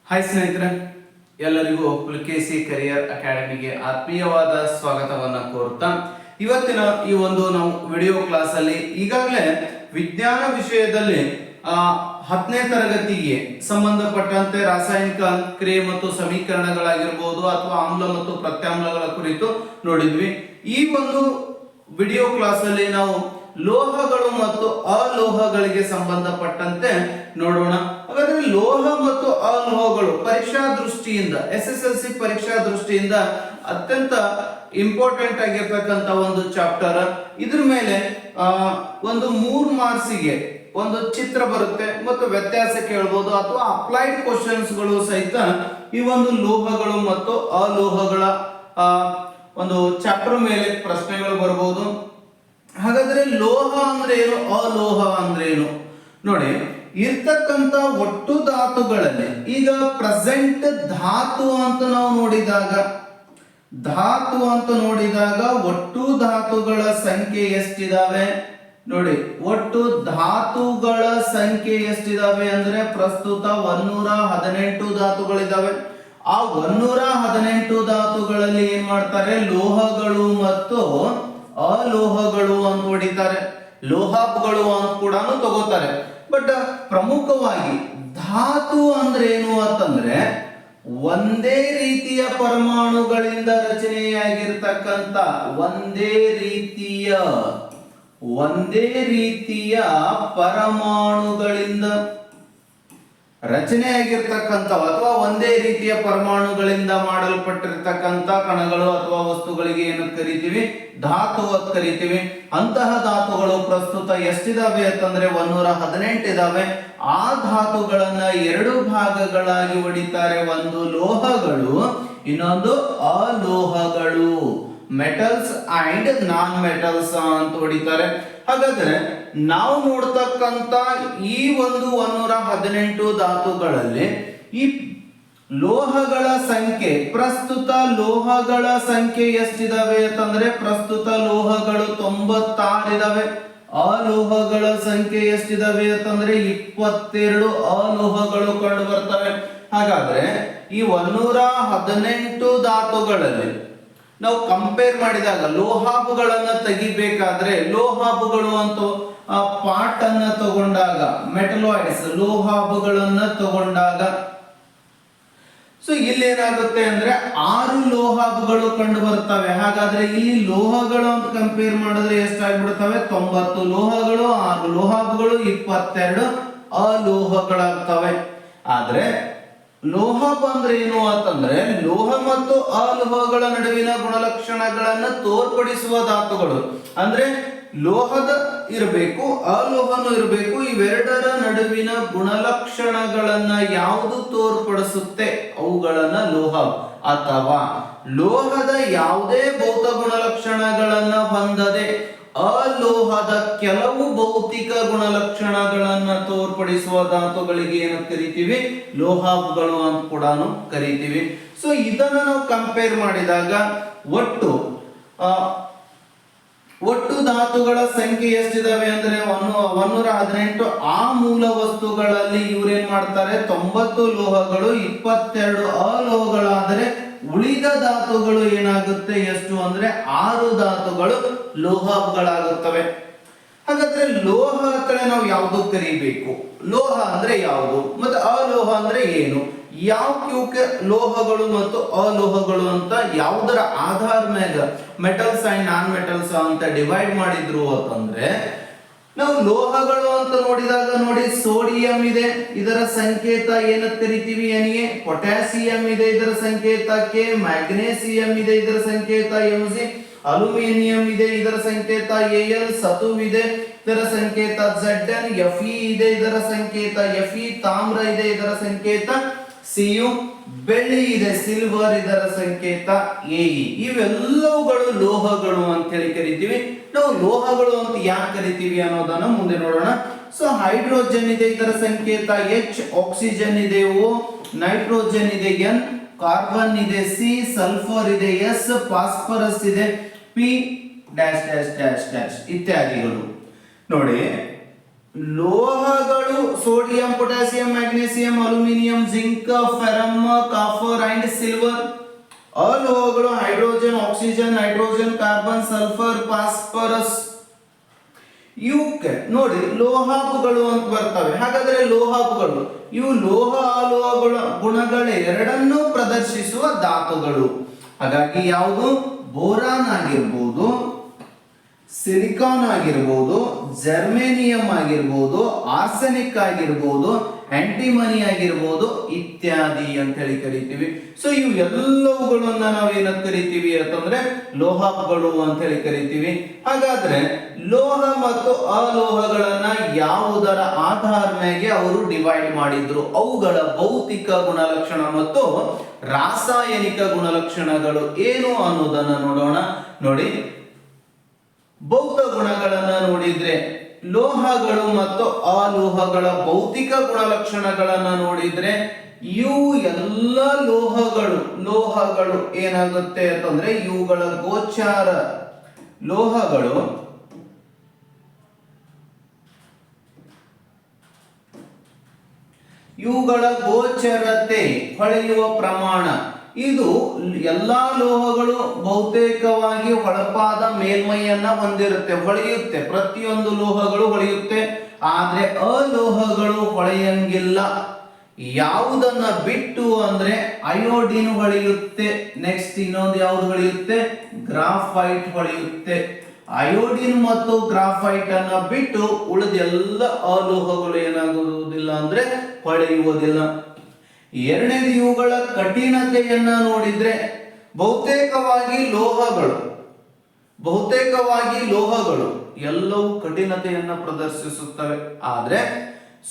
Hi ಸ್ನೇಹಿತರೆ, ಎಲ್ಲರಿಗೂ Pulakeshi career ಅಕಾಡೆಮಿಗೆ ಆತ್ಮೀಯವಾದ ಸ್ವಾಗತವನ್ನು ಕೋರುತ್ತಾ ಇವತ್ತಿನ ಈ ಒಂದು ನಾವು ವಿಡಿಯೋ ಕ್ಲಾಸ್ ಅಲ್ಲಿ ಈಗಾಗಲೇ ವಿಜ್ಞಾನ ವಿಷಯದಲ್ಲಿ 10ನೇ ತರಗತಿಗೆ ಸಂಬಂಧಪಟ್ಟಂತೆ ರಾಸಾಯನಿಕ ಕ್ರಿಯೆ ಮತ್ತು ಸಮೀಕರಣಗಳಾಗಿರಬಹುದು ಅಥವಾ ಆಮ್ಲ ಮತ್ತು ಪ್ರತ್ಯಾಮ್ಲಗಳ ಕುರಿತು ನೋಡಿದ್ವಿ. ಈ ಒಂದು ವಿಡಿಯೋ ಕ್ಲಾಸ್ ಅಲ್ಲಿ ನಾವು ಲೋಹಗಳು ಮತ್ತು ಅಲೋಹಗಳಿಗೆ ಸಂಬಂಧಪಟ್ಟಂತೆ ನೋಡೋಣ. ಹಾಗಾದ್ರೆ ಲೋಹ ಮತ್ತು ಅಲೋಹಗಳು ಪರೀಕ್ಷಾ ದೃಷ್ಟಿಯಿಂದ SSLC ಪರೀಕ್ಷಾ ದೃಷ್ಟಿಯಿಂದ ಅತ್ಯಂತ ಇಂಪಾರ್ಟೆಂಟ್ ಆಗಿರ್ತಕ್ಕಂಥ ಒಂದು ಚಾಪ್ಟರ್. ಇದ್ರ ಮೇಲೆ ಒಂದು 3 ಮಾರ್ಕ್ಸಿಗೆ ಒಂದು ಚಿತ್ರ ಬರುತ್ತೆ ಮತ್ತು ವ್ಯತ್ಯಾಸ ಕೇಳಬಹುದು ಅಥವಾ ಅಪ್ಲೈಡ್ ಕ್ವಶನ್ಸ್ ಗಳು ಸಹಿತ ಈ ಒಂದು ಲೋಹಗಳು ಮತ್ತು ಅಲೋಹಗಳ ಒಂದು ಚಾಪ್ಟರ್ ಮೇಲೆ ಪ್ರಶ್ನೆಗಳು ಬರಬಹುದು. ಹಾಗಾದ್ರೆ ಲೋಹ ಅಂದ್ರೆ ಏನು, ಅಲೋಹ ಅಂದ್ರೆ ಏನು ನೋಡಿ. ಇರ್ತಕ್ಕಂಥ ಒಟ್ಟು ಧಾತುಗಳಲ್ಲಿ ಈಗ ಪ್ರೆಸೆಂಟ್ ಧಾತು ಅಂತ ನಾವು ನೋಡಿದಾಗ ಒಟ್ಟು ಧಾತುಗಳ ಸಂಖ್ಯೆ ಎಷ್ಟಿದಾವೆ ನೋಡಿ. ಒಟ್ಟು ಧಾತುಗಳ ಸಂಖ್ಯೆ ಎಷ್ಟಿದಾವೆ ಅಂದ್ರೆ ಪ್ರಸ್ತುತ 118 ಧಾತುಗಳಿದಾವೆ. ಆ 118 ಧಾತುಗಳಲ್ಲಿ ಏನ್ ಮಾಡ್ತಾರೆ, ಲೋಹಗಳು ಮತ್ತು ಅಲೋಹಗಳು ಅಂತ ಹೊಡಿತಾರೆ, ಲೋಹಗಳು ಅಂತ ಕೂಡ ತಗೋತಾರೆ. ಬಟ್ ಪ್ರಮುಖವಾಗಿ ಧಾತು ಅಂದ್ರೆ ಏನು ಅಂತಂದ್ರೆ ಒಂದೇ ರೀತಿಯ ಪರಮಾಣುಗಳಿಂದ ರಚನೆಯಾಗಿರ್ತಕ್ಕಂಥ ಒಂದೇ ರೀತಿಯ ಪರಮಾಣುಗಳಿಂದ ರಚನೆಯಾಗಿರ್ತಕ್ಕಂಥ ಅಥವಾ ಒಂದೇ ರೀತಿಯ ಪರಮಾಣುಗಳಿಂದ ಮಾಡಲ್ಪಟ್ಟಿರ್ತಕ್ಕಂಥ ಕಣಗಳು ಅಥವಾ ವಸ್ತುಗಳಿಗೆ ಏನು ಕರಿತೀವಿ, ಧಾತು ಅಂತ ಕರಿತೀವಿ. ಅಂತಹ ಧಾತುಗಳು ಪ್ರಸ್ತುತ ಎಷ್ಟಿದಾವೆ ಅಂತಂದ್ರೆ 118 ಇದಾವೆ. ಆ ಧಾತುಗಳನ್ನ 2 ಭಾಗಗಳಾಗಿ ಹೊಡಿತಾರೆ. ಒಂದು ಲೋಹಗಳು, ಇನ್ನೊಂದು ಅಲೋಹಗಳು, ಮೆಟಲ್ಸ್ ಅಂಡ್ ನಾನ್ ಮೆಟಲ್ಸ್ ಅಂತ ಹೊಡಿತಾರೆ. ಹಾಗಾದ್ರೆ ನಾವು ನೋಡ್ತಕ್ಕಂತ ಈ ಒಂದು 118 ಧಾತುಗಳಲ್ಲಿ ಈ ಲೋಹಗಳ ಸಂಖ್ಯೆ, ಪ್ರಸ್ತುತ ಲೋಹಗಳ ಸಂಖ್ಯೆ ಎಷ್ಟಿದಾವೆ ಅಂತಂದ್ರೆ ಪ್ರಸ್ತುತ ಲೋಹಗಳು 96 ಇದಾವೆ. ಅಲೋಹಗಳ ಸಂಖ್ಯೆ ಎಷ್ಟಿದಾವೆ ಅಂತಂದ್ರೆ 22 ಅಲೋಹಗಳು ಕಂಡು ಬರ್ತವೆ. ಹಾಗಾದ್ರೆ ಈ 118 ಧಾತುಗಳಲ್ಲಿ ನಾವು ಕಂಪೇರ್ ಮಾಡಿದಾಗ ಲೋಹಾಬುಗಳನ್ನ ತೆಗಿಬೇಕಾದ್ರೆ, ಲೋಹಾಬುಗಳು ಅಂತ ಪಾರ್ಟ್ ಅನ್ನ ತಗೊಂಡಾಗ, ಮೆಟಲಾಯ್ಡ್ಸ್ ಲೋಹಾಬುಗಳನ್ನ ತಗೊಂಡಾಗ ಸೊ ಇಲ್ಲಿ ಏನಾಗುತ್ತೆ ಅಂದ್ರೆ 6 ಲೋಹಾಬುಗಳು ಕಂಡು ಬರ್ತವೆ. ಹಾಗಾದ್ರೆ ಇಲ್ಲಿ ಲೋಹಗಳು ಅಂತ ಕಂಪೇರ್ ಮಾಡಿದ್ರೆ ಎಷ್ಟಾಗ್ಬಿಡ್ತವೆ, 90 ಲೋಹಗಳು, 6 ಲೋಹಾಬುಗಳು, 22 ಅಲೋಹಗಳಾಗ್ತವೆ. ಆದ್ರೆ ಲೋಹ ಅಂದ್ರೆ ಏನು ಅಂತಂದ್ರೆ ಲೋಹ ಮತ್ತು ಅಲೋಹಗಳ ನಡುವಿನ ಗುಣಲಕ್ಷಣಗಳನ್ನು ತೋರ್ಪಡಿಸುವ ಧಾತುಗಳು. ಅಂದ್ರೆ ಲೋಹದ ಇರಬೇಕು, ಅಲೋಹನು ಇರಬೇಕು. ಇವೆರಡರ ನಡುವಿನ ಗುಣಲಕ್ಷಣಗಳನ್ನ ಯಾವುದು ತೋರ್ಪಡಿಸುತ್ತೆ ಅವುಗಳನ್ನ ಲೋಹ, ಅಥವಾ ಲೋಹದ ಯಾವುದೇ ಭೌತ ಗುಣಲಕ್ಷಣಗಳನ್ನ ಹೊಂದದೆ ಅಲೋಹದ ಕೆಲವು ಭೌತಿಕ ಗುಣಲಕ್ಷಣಗಳನ್ನ ತೋರ್ಪಡಿಸುವ ಧಾತುಗಳಿಗೆ ಏನು ಕರಿತೀವಿ, ಲೋಹಗಳು ಅಂತ ಕೂಡ ಕರಿತೀವಿ. ಸೊ ಇದನ್ನ ನಾವು ಕಂಪೇರ್ ಮಾಡಿದಾಗ ಒಟ್ಟು ಧಾತುಗಳ ಸಂಖ್ಯೆ ಎಷ್ಟಿದಾವೆ ಅಂದ್ರೆ 118. ಆ ಮೂಲ ವಸ್ತುಗಳಲ್ಲಿ ಇವ್ರೇನ್ ಮಾಡ್ತಾರೆ, 90 ಲೋಹಗಳು, 22 ಅಲೋಹಗಳಾದರೆ ಉಳಿದ ಧಾತುಗಳು ಏನಾಗುತ್ತೆ ಎಷ್ಟು ಅಂದ್ರೆ 6 ಧಾತುಗಳು ಲೋಹಗಳಾಗುತ್ತವೆ. ಹಾಗಾದ್ರೆ ಲೋಹ ಕಡೆ ನಾವು ಯಾವುದು ಕರಿಬೇಕು, ಲೋಹ ಅಂದ್ರೆ ಯಾವುದು ಮತ್ತೆ ಅಲೋಹ ಅಂದ್ರೆ ಏನು, ಯಾವ್ಕೆ ಲೋಹಗಳು ಮತ್ತು ಅಲೋಹಗಳು ಅಂತ ಯಾವುದರ ಆಧಾರ ಮೇಲೆ ಮೆಟಲ್ಸ್ ಅಂಡ್ ನಾನ್ ಮೆಟಲ್ಸ್ ಅಂತ ಡಿವೈಡ್ ಮಾಡಿದ್ರು ಅಂತಂದ್ರೆ, ನಾವು ಲೋಹಗಳು ಅಂತ ನೋಡಿದಾಗ ನೋಡಿ, ಸೋಡಿಯಂ ಇದೆ, ಇದರ ಸಂಕೇತ ಏನಂತ ಕರಿತೀವಿ Na. ಪೊಟ್ಯಾಸಿಯಂ ಇದೆ, ಇದರ ಸಂಕೇತ K. ಮ್ಯಾಗ್ನೇಸಿಯಂ ಇದೆ, ಇದರ ಸಂಕೇತ Mg. ಅಲ್ಯೂಮಿನಿಯಂ ಇದೆ, ಇದರ ಸಂಕೇತ Al. ಸತುವಿದೆ, ಇದರ ಸಂಕೇತ Zn. Fe ಇದೆ, ಇದರ ಸಂಕೇತ Fe. ತಾಮ್ರ ಇದೆ, ಇದರ ಸಂಕೇತ Cu. ಬೆಳ್ಳಿ ಇದೆ, ಸಿಲ್ವರ್, ಇದರ ಸಂಕೇತ Ae. ಇವೆಲ್ಲವುಗಳು ಲೋಹಗಳು ಅಂತ ಹೇಳಿ ಕರಿತೀವಿ. ನಾವು ಲೋಹಗಳು ಅಂತ ಯಾಕೆ ಕರಿತೀವಿ ಅನ್ನೋದನ್ನ ಮುಂದೆ ನೋಡೋಣ. ಸೊ ಹೈಡ್ರೋಜನ್ ಇದೆ, ಇದರ ಸಂಕೇತ H. ಆಕ್ಸಿಜನ್ ಇದೆ O. ನೈಟ್ರೋಜನ್ ಇದೆ N. ಕಾರ್ಬನ್ ಇದೆ C. ಸಲ್ಫರ್ ಇದೆ S. ಫಾಸ್ಫರಸ್ ಇದೆ P dash dash dash dash ಇತ್ಯಾದಿಗಳು. ನೋಡಿ, ಲೋಹಗಳು sodium, potassium, magnesium, aluminium, zinc, ferrum, copper and silver. ಅಲೋಹಗಳು hydrogen, oxygen, nitrogen, carbon, sulphur, phosphorus. ಇವಕ್ಕೆ ನೋಡಿ ಲೋಹಾಪುಗಳು ಅಂತ ಬರ್ತವೆ. ಹಾಗಾದ್ರೆ ಲೋಹಾಪುಗಳು ಇವು ಲೋಹ ಅಲೋಹಗಳ ಗುಣಗಳೆರಡನ್ನೂ ಪ್ರದರ್ಶಿಸುವ ಧಾತುಗಳು. ಹಾಗಾಗಿ ಯಾವುದು ಬೋರಾನ್ ಆಗಿರ್ಬೋದು, ಸಿಲಿಕಾನ್ ಆಗಿರ್ಬೋದು, ಜರ್ಮೇನಿಯಂ ಆಗಿರ್ಬೋದು, ಆರ್ಸೆನಿಕ್ ಆಗಿರ್ಬೋದು, ಆಂಟಿಮನಿ ಆಗಿರ್ಬೋದು ಇತ್ಯಾದಿ ಅಂತ ಹೇಳಿ ಕರಿತೀವಿ. ಸೊ ಇವು ಎಲ್ಲವುಗಳನ್ನ ನಾವೇನಂತ ಕರಿತೀವಿ ಅಂತಂದ್ರೆ ಲೋಹಗಳು ಅಂತ ಹೇಳಿ ಕರಿತೀವಿ. ಹಾಗಾದ್ರೆ ಲೋಹ ಮತ್ತು ಅಲೋಹಗಳನ್ನ ಯಾವುದರ ಆಧಾರ ಮೇಲೆ ಅವರು ಡಿವೈಡ್ ಮಾಡಿದ್ರು, ಅವುಗಳ ಭೌತಿಕ ಗುಣಲಕ್ಷಣ ಮತ್ತು ರಾಸಾಯನಿಕ ಗುಣಲಕ್ಷಣಗಳು ಏನು ಅನ್ನೋದನ್ನ ನೋಡೋಣ. ನೋಡಿ, ಭೌತ ಗುಣಗಳನ್ನ ನೋಡಿದ್ರೆ ಲೋಹಗಳು ಮತ್ತು ಅಲೋಹಗಳ ಭೌತಿಕ ಗುಣಲಕ್ಷಣಗಳನ್ನ ನೋಡಿದ್ರೆ ಇವು ಎಲ್ಲ ಲೋಹಗಳು ಏನಾಗುತ್ತೆ ಅಂತಂದ್ರೆ ಇವುಗಳ ಗೋಚಾರ ಲೋಹಗಳು ಇವುಗಳ ಗೋಚರತೆ, ಹೊಳೆಯುವ ಪ್ರಮಾಣ, ಇದು ಎಲ್ಲಾ ಲೋಹಗಳು ಬಹುತೇಕವಾಗಿ ಹೊಳಪಾದ ಮೇಲ್ಮೈಯನ್ನ ಹೊಂದಿರುತ್ತೆ, ಹೊಳೆಯುತ್ತೆ. ಪ್ರತಿಯೊಂದು ಲೋಹಗಳು ಹೊಳೆಯುತ್ತೆ. ಆದ್ರೆ ಅಲೋಹಗಳು ಹೊಳೆಯಂಗಿಲ್ಲ. ಯಾವುದನ್ನ ಬಿಟ್ಟು ಅಂದ್ರೆ ಅಯೋಡಿನ್ ಹೊಳೆಯುತ್ತೆ. ನೆಕ್ಸ್ಟ್ ಇನ್ನೊಂದು ಯಾವುದು ಹೊಳೆಯುತ್ತೆ? ಗ್ರಾಫೈಟ್ ಹೊಳೆಯುತ್ತೆ. ಅಯೋಡಿನ್ ಮತ್ತು ಗ್ರಾಫೈಟ್ ಅನ್ನ ಬಿಟ್ಟು ಉಳಿದೆಲ್ಲ ಅಲೋಹಗಳು ಏನಾಗುವುದಿಲ್ಲ ಅಂದ್ರೆ ಹೊಳೆಯುವುದಿಲ್ಲ. ಎರಡನೇದು ಇವುಗಳ ಕಠಿಣತೆಯನ್ನ ನೋಡಿದ್ರೆ ಬಹುತೇಕವಾಗಿ ಲೋಹಗಳು ಎಲ್ಲವೂ ಕಠಿಣತೆಯನ್ನ ಪ್ರದರ್ಶಿಸುತ್ತವೆ. ಆದ್ರೆ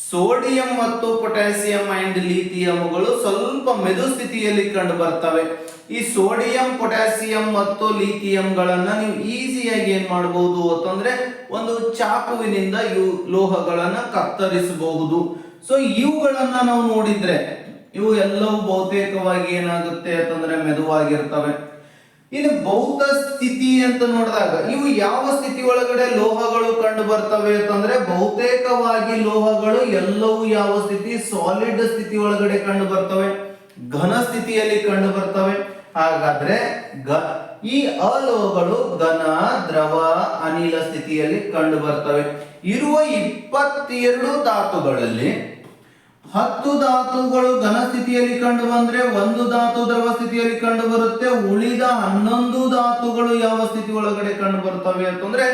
ಸೋಡಿಯಂ ಮತ್ತು ಪೊಟ್ಯಾಸಿಯಂ ಅಂಡ್ ಲಿಥಿಯಂಗಳು ಸ್ವಲ್ಪ ಮೆದು ಸ್ಥಿತಿಯಲ್ಲಿ ಕಂಡು ಬರ್ತವೆ. ಈ ಸೋಡಿಯಂ, ಪೊಟ್ಯಾಸಿಯಂ ಮತ್ತು ಲಿಥಿಯಂಗಳನ್ನ ನೀವು ಈಸಿಯಾಗಿ ಏನ್ ಮಾಡಬಹುದು ಅಂತಂದ್ರೆ ಒಂದು ಚಾಕುವಿನಿಂದ ಇವು ಲೋಹಗಳನ್ನ ಕತ್ತರಿಸಬಹುದು. ಸೊ ಇವುಗಳನ್ನ ನಾವು ನೋಡಿದ್ರೆ ಇವು ಎಲ್ಲವೂ ಬಹುತೇಕವಾಗಿ ಏನಾಗುತ್ತೆ ಅಂತಂದ್ರೆ ಮೆದುವಾಗಿರ್ತವೆ. ಇನ್ನು ಭೌತ ಸ್ಥಿತಿ ಅಂತ ನೋಡಿದಾಗ ಇವು ಯಾವ ಸ್ಥಿತಿ ಒಳಗಡೆ ಲೋಹಗಳು ಕಂಡು ಬರ್ತವೆ ಅಂತಂದ್ರೆ ಬಹುತೇಕವಾಗಿ ಲೋಹಗಳು ಎಲ್ಲವೂ ಯಾವ ಸ್ಥಿತಿ? ಸಾಲಿಡ್ ಸ್ಥಿತಿ ಒಳಗಡೆ ಕಂಡು ಬರ್ತವೆ, ಘನ ಸ್ಥಿತಿಯಲ್ಲಿ ಕಂಡು ಬರ್ತವೆ. ಹಾಗಾದ್ರೆ ಈ ಅಲೋಹಗಳು ಘನ, ದ್ರವ, ಅನಿಲ ಸ್ಥಿತಿಯಲ್ಲಿ ಕಂಡು ಬರ್ತವೆ. ಇರುವ 22 ಧಾತುಗಳಲ್ಲಿ 10 ಧಾತುಗಳು ಘನ ಸ್ಥಿತಿಯಲ್ಲಿ ಕಂಡು ಬಂದ್ರೆ 1 ಧಾತು ದ್ರವ ಸ್ಥಿತಿಯಲ್ಲಿ ಕಂಡು ಬರುತ್ತೆ. ಉಳಿದ 11 ಧಾತುಗಳು ಯಾವ ಸ್ಥಿತಿ ಒಳಗಡೆ ಕಂಡು ಬರ್ತವೆ ಅಂತಂದ್ರೆ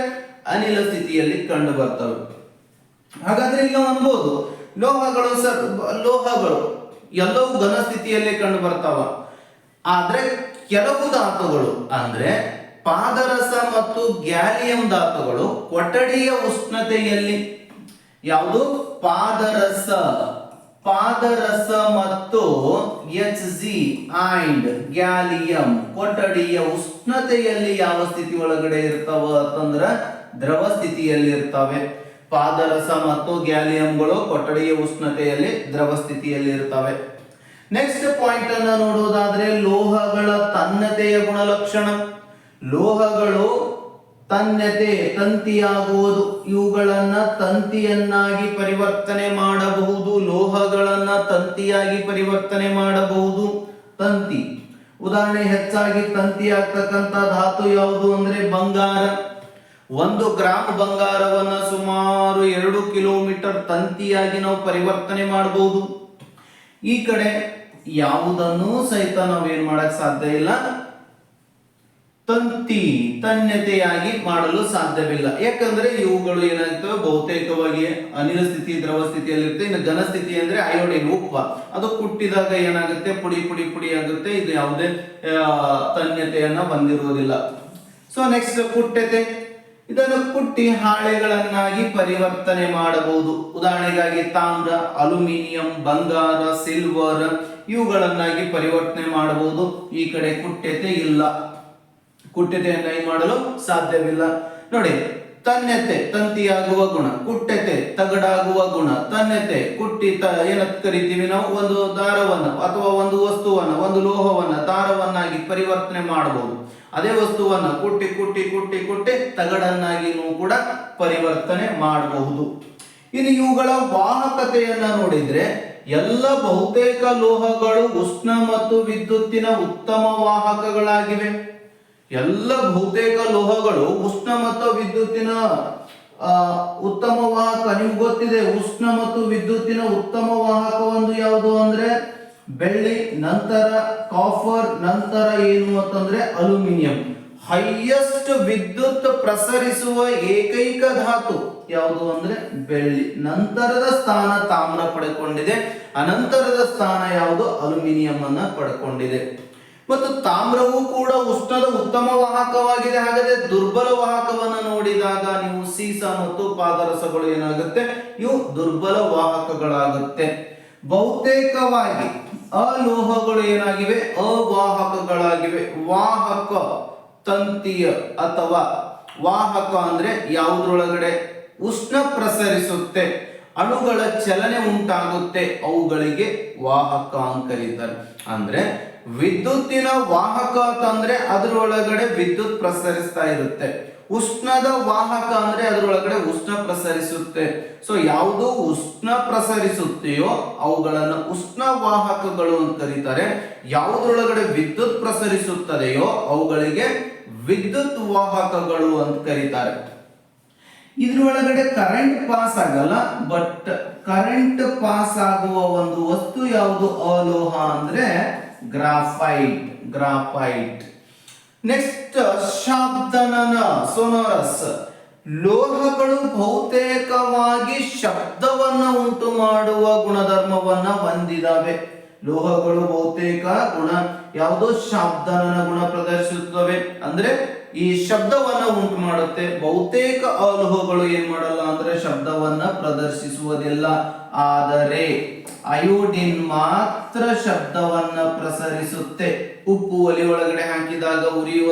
ಅನಿಲ ಸ್ಥಿತಿಯಲ್ಲಿ ಕಂಡು ಬರ್ತವೆ. ಹಾಗಾದ್ರೆ ಈಗ ಅನ್ಬೋದು ಲೋಹಗಳು ಎಲ್ಲವೂ ಘನ ಸ್ಥಿತಿಯಲ್ಲಿ ಕಂಡು ಬರ್ತಾವ. ಆದ್ರೆ ಕೆಲವು ಧಾತುಗಳು ಅಂದ್ರೆ ಪಾದರಸ ಮತ್ತು ಗ್ಯಾಲಿಯಂ ಧಾತುಗಳು ಕೊಠಡಿಯ ಉಷ್ಣತೆಯಲ್ಲಿ, ಯಾವುದು? ಪಾದರಸ ಮತ್ತು Hg ಅಂಡ್ ಗ್ಯಾಲಿಯಂ ಕೊಠಡಿಯ ಉಷ್ಣತೆಯಲ್ಲಿ ಯಾವ ಸ್ಥಿತಿ ಒಳಗಡೆ ಇರ್ತಾವ ಅಂತಂದ್ರ ದ್ರವ ಸ್ಥಿತಿಯಲ್ಲಿ ಇರ್ತವೆ. ಪಾದರಸ ಮತ್ತು ಗ್ಯಾಲಿಯಂಗಳು ಕೊಠಡಿಯ ಉಷ್ಣತೆಯಲ್ಲಿ ದ್ರವ ಸ್ಥಿತಿಯಲ್ಲಿ ಇರ್ತವೆ. ನೆಕ್ಸ್ಟ್ ಪಾಯಿಂಟ್ ಅನ್ನ ನೋಡುವುದಾದ್ರೆ ಲೋಹಗಳ ತನ್ನತೆಯ ಗುಣಲಕ್ಷಣ. ಲೋಹಗಳು ತಂತಿಯಾಗುವುದು, ಇವುಗಳನ್ನ ತಂತಿಯನ್ನಾಗಿ ಪರಿವರ್ತನೆ ಮಾಡಬಹುದು. ಲೋಹಗಳನ್ನ ತಂತಿಯಾಗಿ ಪರಿವರ್ತನೆ ಮಾಡಬಹುದು. ತಂತಿ ಉದಾಹರಣೆ, ಹೆಚ್ಚಾಗಿ ತಂತಿ ಆಗ್ತಕ್ಕಂತ ಧಾತು ಯಾವುದು ಅಂದ್ರೆ ಬಂಗಾರ. 1 ಗ್ರಾಮ್ ಬಂಗಾರವನ್ನ ಸುಮಾರು 2 ಕಿಲೋಮೀಟರ್ ತಂತಿಯಾಗಿ ನಾವು ಪರಿವರ್ತನೆ ಮಾಡಬಹುದು. ಈ ಕಡೆ ಯಾವುದನ್ನು ಸಹಿತ ನಾವೇನ್ ಮಾಡಕ್ ಸಾಧ್ಯ ಇಲ್ಲ, ತನ್ಯತೆಯಾಗಿ ಮಾಡಲು ಸಾಧ್ಯವಿಲ್ಲ. ಯಾಕಂದ್ರೆ ಇವುಗಳು ಏನಾಗ್ತವೆ, ಬಹುತೇಕವಾಗಿ ಅನಿಲ ಸ್ಥಿತಿ, ದ್ರವ ಸ್ಥಿತಿಯಲ್ಲಿ ಇರುತ್ತೆ. ಇನ್ನು ಘನ ಸ್ಥಿತಿ ಅಂದ್ರೆ ಅಯೋಡಿನ್, ಉಪ್ಪ, ಅದು ಕುಟ್ಟಿದಾಗ ಏನಾಗುತ್ತೆ, ಪುಡಿ ಆಗುತ್ತೆ. ಇದು ಯಾವುದೇ ತನ್ಯತೆಯನ್ನ ಹೊಂದಿರುವುದಿಲ್ಲ. ಸೊ ನೆಕ್ಸ್ಟ್ ಕುಟ್ಟತೆ. ಇದನ್ನು ಕುಟ್ಟಿ ಹಾಳೆಗಳನ್ನಾಗಿ ಪರಿವರ್ತನೆ ಮಾಡಬಹುದು. ಉದಾಹರಣೆಗಾಗಿ ತಾಮ್ರ, ಅಲ್ಯೂಮಿನಿಯಂ, ಬಂಗಾರ, ಸಿಲ್ವರ್ ಇವುಗಳನ್ನಾಗಿ ಪರಿವರ್ತನೆ ಮಾಡಬಹುದು. ಈ ಕಡೆ ಕುಟ್ಟತೆ ಇಲ್ಲ, ಕುಟ್ಟತೆಯನ್ನಾಗಿ ಮಾಡಲು ಸಾಧ್ಯವಿಲ್ಲ. ನೋಡಿ, ತನ್ಯತೆ ತಂತಿಯಾಗುವ ಗುಣ, ಕುಟ್ಟತೆ ತಗಡಾಗುವ ಗುಣ. ತನ್ಯತೆ ಕುಟ್ಟಿ ಏನಂತ ಕರಿತೀವಿ ನಾವು, ಒಂದು ದಾರವನ್ನು ಅಥವಾ ಒಂದು ವಸ್ತುವನ್ನು, ಒಂದು ಲೋಹವನ್ನ ದಾರವನ್ನಾಗಿ ಪರಿವರ್ತನೆ ಮಾಡಬಹುದು. ಅದೇ ವಸ್ತುವನ್ನ ಕುಟ್ಟಿ ತಗಡನ್ನಾಗಿನೂ ಕೂಡ ಪರಿವರ್ತನೆ ಮಾಡಬಹುದು. ಇನ್ನು ಇವುಗಳ ವಾಹಕತೆಯನ್ನ ನೋಡಿದ್ರೆ ಎಲ್ಲ ಬಹುತೇಕ ಲೋಹಗಳು ಉಷ್ಣ ಮತ್ತು ವಿದ್ಯುತ್ತಿನ ಉತ್ತಮ ವಾಹಕಗಳಾಗಿವೆ. ಎಲ್ಲ ಬಹುತೇಕ ಲೋಹಗಳು ಉಷ್ಣ ಮತ್ತು ವಿದ್ಯುತ್ತಿನ ಉತ್ತಮ ವಾಹಕ. ನಿಮ್ಗೆ ಗೊತ್ತಿದೆ ಉಷ್ಣ ಮತ್ತು ವಿದ್ಯುತ್ತಿನ ಉತ್ತಮ ವಾಹಕ ಒಂದು ಯಾವುದು ಅಂದ್ರೆ ಬೆಳ್ಳಿ, ನಂತರ ಕಾಪರ್, ನಂತರ ಏನು ಅಂತಂದ್ರೆ ಅಲ್ಯೂಮಿನಿಯಂ. ಹೈಯೆಸ್ಟ್ ವಿದ್ಯುತ್ ಪ್ರಸರಿಸುವ ಏಕೈಕ ಧಾತು ಯಾವುದು ಅಂದ್ರೆ ಬೆಳ್ಳಿ. ನಂತರದ ಸ್ಥಾನ ತಾಮ್ರ ಪಡೆದುಕೊಂಡಿದೆ, ಅನಂತರದ ಸ್ಥಾನ ಯಾವುದು ಅಲ್ಯೂಮಿನಿಯಂ ಅನ್ನ ಪಡೆದುಕೊಂಡಿದೆ. ಮತ್ತು ತಾಮ್ರವು ಕೂಡ ಉಷ್ಣದ ಉತ್ತಮ ವಾಹಕವಾಗಿದೆ. ಹಾಗಾದ್ರೆ ದುರ್ಬಲ ವಾಹಕವನ್ನ ನೋಡಿದಾಗ ನೀವು ಸೀಸ ಮತ್ತು ಪಾದರಸಗಳು ಏನಾಗುತ್ತೆ, ಇವು ದುರ್ಬಲ ವಾಹಕಗಳಾಗುತ್ತೆ. ಬಹುತೇಕವಾಗಿ ಅಲೋಹಗಳು ಏನಾಗಿವೆ, ಅವಾಹಕಗಳಾಗಿವೆ. ವಾಹಕ ತಂತಿಯ ಅಥವಾ ವಾಹಕ ಅಂದ್ರೆ ಯಾವುದ್ರೊಳಗಡೆ ಉಷ್ಣ ಪ್ರಸರಿಸುತ್ತೆ, ಅಣುಗಳ ಚಲನೆ ಉಂಟಾಗುತ್ತೆ, ಅವುಗಳಿಗೆ ವಾಹಕ ಅಂತ ಕರೀತಾರೆ. ಅಂದ್ರೆ ವಿದ್ಯುತ್ತಿನ ವಾಹಕ ಅಂತಂದ್ರೆ ಅದರೊಳಗಡೆ ವಿದ್ಯುತ್ ಪ್ರಸರಿಸ್ತಾ ಇರುತ್ತೆ. ಉಷ್ಣದ ವಾಹಕ ಅಂದ್ರೆ ಅದರೊಳಗಡೆ ಉಷ್ಣ ಪ್ರಸರಿಸುತ್ತೆ. ಸೊ ಯಾವುದು ಉಷ್ಣ ಪ್ರಸರಿಸುತ್ತೆಯೋ ಅವುಗಳನ್ನು ಉಷ್ಣ ವಾಹಕಗಳು ಅಂತ ಕರೀತಾರೆ. ಯಾವುದ್ರೊಳಗಡೆ ವಿದ್ಯುತ್ ಪ್ರಸರಿಸುತ್ತದೆಯೋ ಅವುಗಳಿಗೆ ವಿದ್ಯುತ್ ವಾಹಕಗಳು ಅಂತ ಕರೀತಾರೆ. ಇದ್ರೊಳಗಡೆ ಕರೆಂಟ್ ಪಾಸ್ ಆಗಲ್ಲ, ಬಟ್ ಕರೆಂಟ್ ಪಾಸ್ ಆಗುವ ಒಂದು ವಸ್ತು ಯಾವುದು ಅಲೋಹ ಅಂದ್ರೆ ಗ್ರಾಫೈಟ್. ಗ್ರಾಫೈಟ್. ನೆಕ್ಸ್ಟ್ ಶಾಬ್ದನನ ಸೋನೋರಸ್. ಲೋಹಗಳು ಬಹುತೇಕವಾಗಿ ಶಬ್ದವನ್ನ ಉಂಟು ಮಾಡುವ ಗುಣಧರ್ಮವನ್ನ ಹೊಂದಿದಾವೆ. ಲೋಹಗಳು ಬಹುತೇಕ ಗುಣ ಯಾವುದು ಶಾಬ್ದನನ ಗುಣ ಪ್ರದರ್ಶಿಸುತ್ತವೆ, ಅಂದ್ರೆ ಈ ಶಬ್ದವನ್ನ ಉಂಟು ಮಾಡುತ್ತೆ. ಬಹುತೇಕ ಅಲೋಹಗಳು ಏನ್ ಮಾಡಲ್ಲ ಅಂದ್ರೆ ಶಬ್ದವನ್ನ ಪ್ರದರ್ಶಿಸುವುದಿಲ್ಲ. ಆದರೆ ಅಯೋಡಿನ್ ಮಾತ್ರ ಶಬ್ದವನ್ನ ಪ್ರಸರಿಸುತ್ತೆ. ಉಪ್ಪು ಒಲೆ ಒಳಗಡೆ ಹಾಕಿದಾಗ ಉರಿಯುವ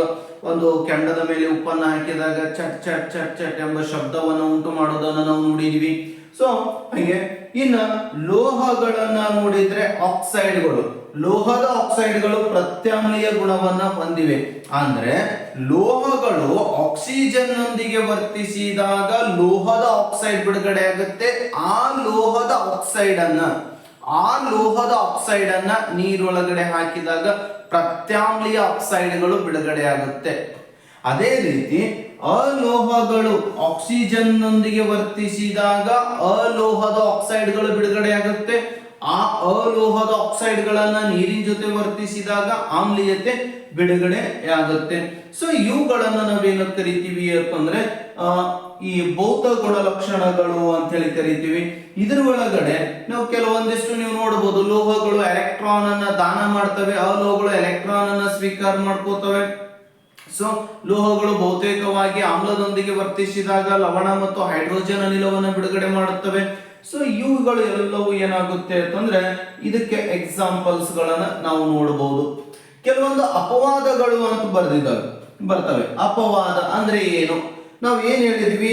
ಒಂದು ಕೆಂಡದ ಮೇಲೆ ಉಪ್ಪನ್ನು ಹಾಕಿದಾಗ ಚಟ್ ಚಟ್ ಚಟ್ ಚಟ್ ಎಂಬ ಶಬ್ದವನ್ನು ಉಂಟು ಮಾಡೋದನ್ನ ನಾವು ನೋಡಿದ್ವಿ. ಸೊ ಹಾಗೆ ಇನ್ನ ಲೋಹಗಳನ್ನ ನೋಡಿದ್ರೆ ಆಕ್ಸೈಡ್ಗಳು, ಲೋಹದ ಆಕ್ಸೈಡ್ಗಳು ಪ್ರತ್ಯಾಮ್ಲೀಯ ಗುಣವನ್ನ ಹೊಂದಿವೆ. ಅಂದ್ರೆ ಲೋಹಗಳು ಆಕ್ಸಿಜನ್ ನೊಂದಿಗೆ ವರ್ತಿಸಿದಾಗ ಲೋಹದ ಆಕ್ಸೈಡ್ ಬಿಡುಗಡೆ ಆಗುತ್ತೆ. ಆ ಲೋಹದ ಆಕ್ಸೈಡ್ ಅನ್ನ ನೀರೊಳಗಡೆ ಹಾಕಿದಾಗ ಪ್ರತ್ಯಾಮ್ಲೀಯ ಆಕ್ಸೈಡ್ಗಳು ಬಿಡುಗಡೆ ಆಗುತ್ತೆ. ಅದೇ ರೀತಿ ಅಲೋಹಗಳು ಆಕ್ಸಿಜನ್ ನೊಂದಿಗೆ ವರ್ತಿಸಿದಾಗ ಅಲೋಹದ ಆಕ್ಸೈಡ್ಗಳು ಬಿಡುಗಡೆ ಆಗುತ್ತೆ. ಆ ಅಲೋಹದ ಆಕ್ಸೈಡ್ಗಳನ್ನ ನೀರಿನ ಜೊತೆ ವರ್ತಿಸಿದಾಗ ಆಮ್ಲೀಯತೆ ಬಿಡುಗಡೆ ಆಗುತ್ತೆ. ಸೊ ಇವುಗಳನ್ನ ನಾವೇನು ಕರಿತೀವಿ ಅಂತಂದ್ರೆ ಈ ಭೌತ ಗುಣಲಕ್ಷಣಗಳು ಅಂತ ಹೇಳಿ ಕರಿತೀವಿ. ಇದ್ರ ಒಳಗಡೆ ನಾವು ಕೆಲವೊಂದಿಷ್ಟು ನೀವು ನೋಡಬಹುದು, ಲೋಹಗಳು ಎಲೆಕ್ಟ್ರಾನ್ ಅನ್ನ ದಾನ ಮಾಡ್ತವೆ, ಅಲೋಹಗಳು ಎಲೆಕ್ಟ್ರಾನ್ ಅನ್ನ ಸ್ವೀಕಾರ ಮಾಡ್ಕೋತವೆ. ಸೊ ಲೋಹಗಳು ಬಹುತೇಕವಾಗಿ ಆಮ್ಲದೊಂದಿಗೆ ವರ್ತಿಸಿದಾಗ ಲವಣ ಮತ್ತು ಹೈಡ್ರೋಜನ್ ಅನಿಲವನ್ನು ಬಿಡುಗಡೆ ಮಾಡುತ್ತವೆ. ಸೊ ಇವುಗಳು ಎಲ್ಲವೂ ಏನಾಗುತ್ತೆ ಅಂತಂದ್ರೆ ಇದಕ್ಕೆ ಎಕ್ಸಾಂಪಲ್ಸ್ ಗಳನ್ನ ನಾವು ನೋಡಬಹುದು. ಕೆಲವೊಂದು ಅಪವಾದಗಳು ಅಂತ ಬರ್ತವೆ. ಅಪವಾದ ಅಂದ್ರೆ ಏನು? ನಾವು ಏನ್ ಹೇಳಿದ್ವಿ,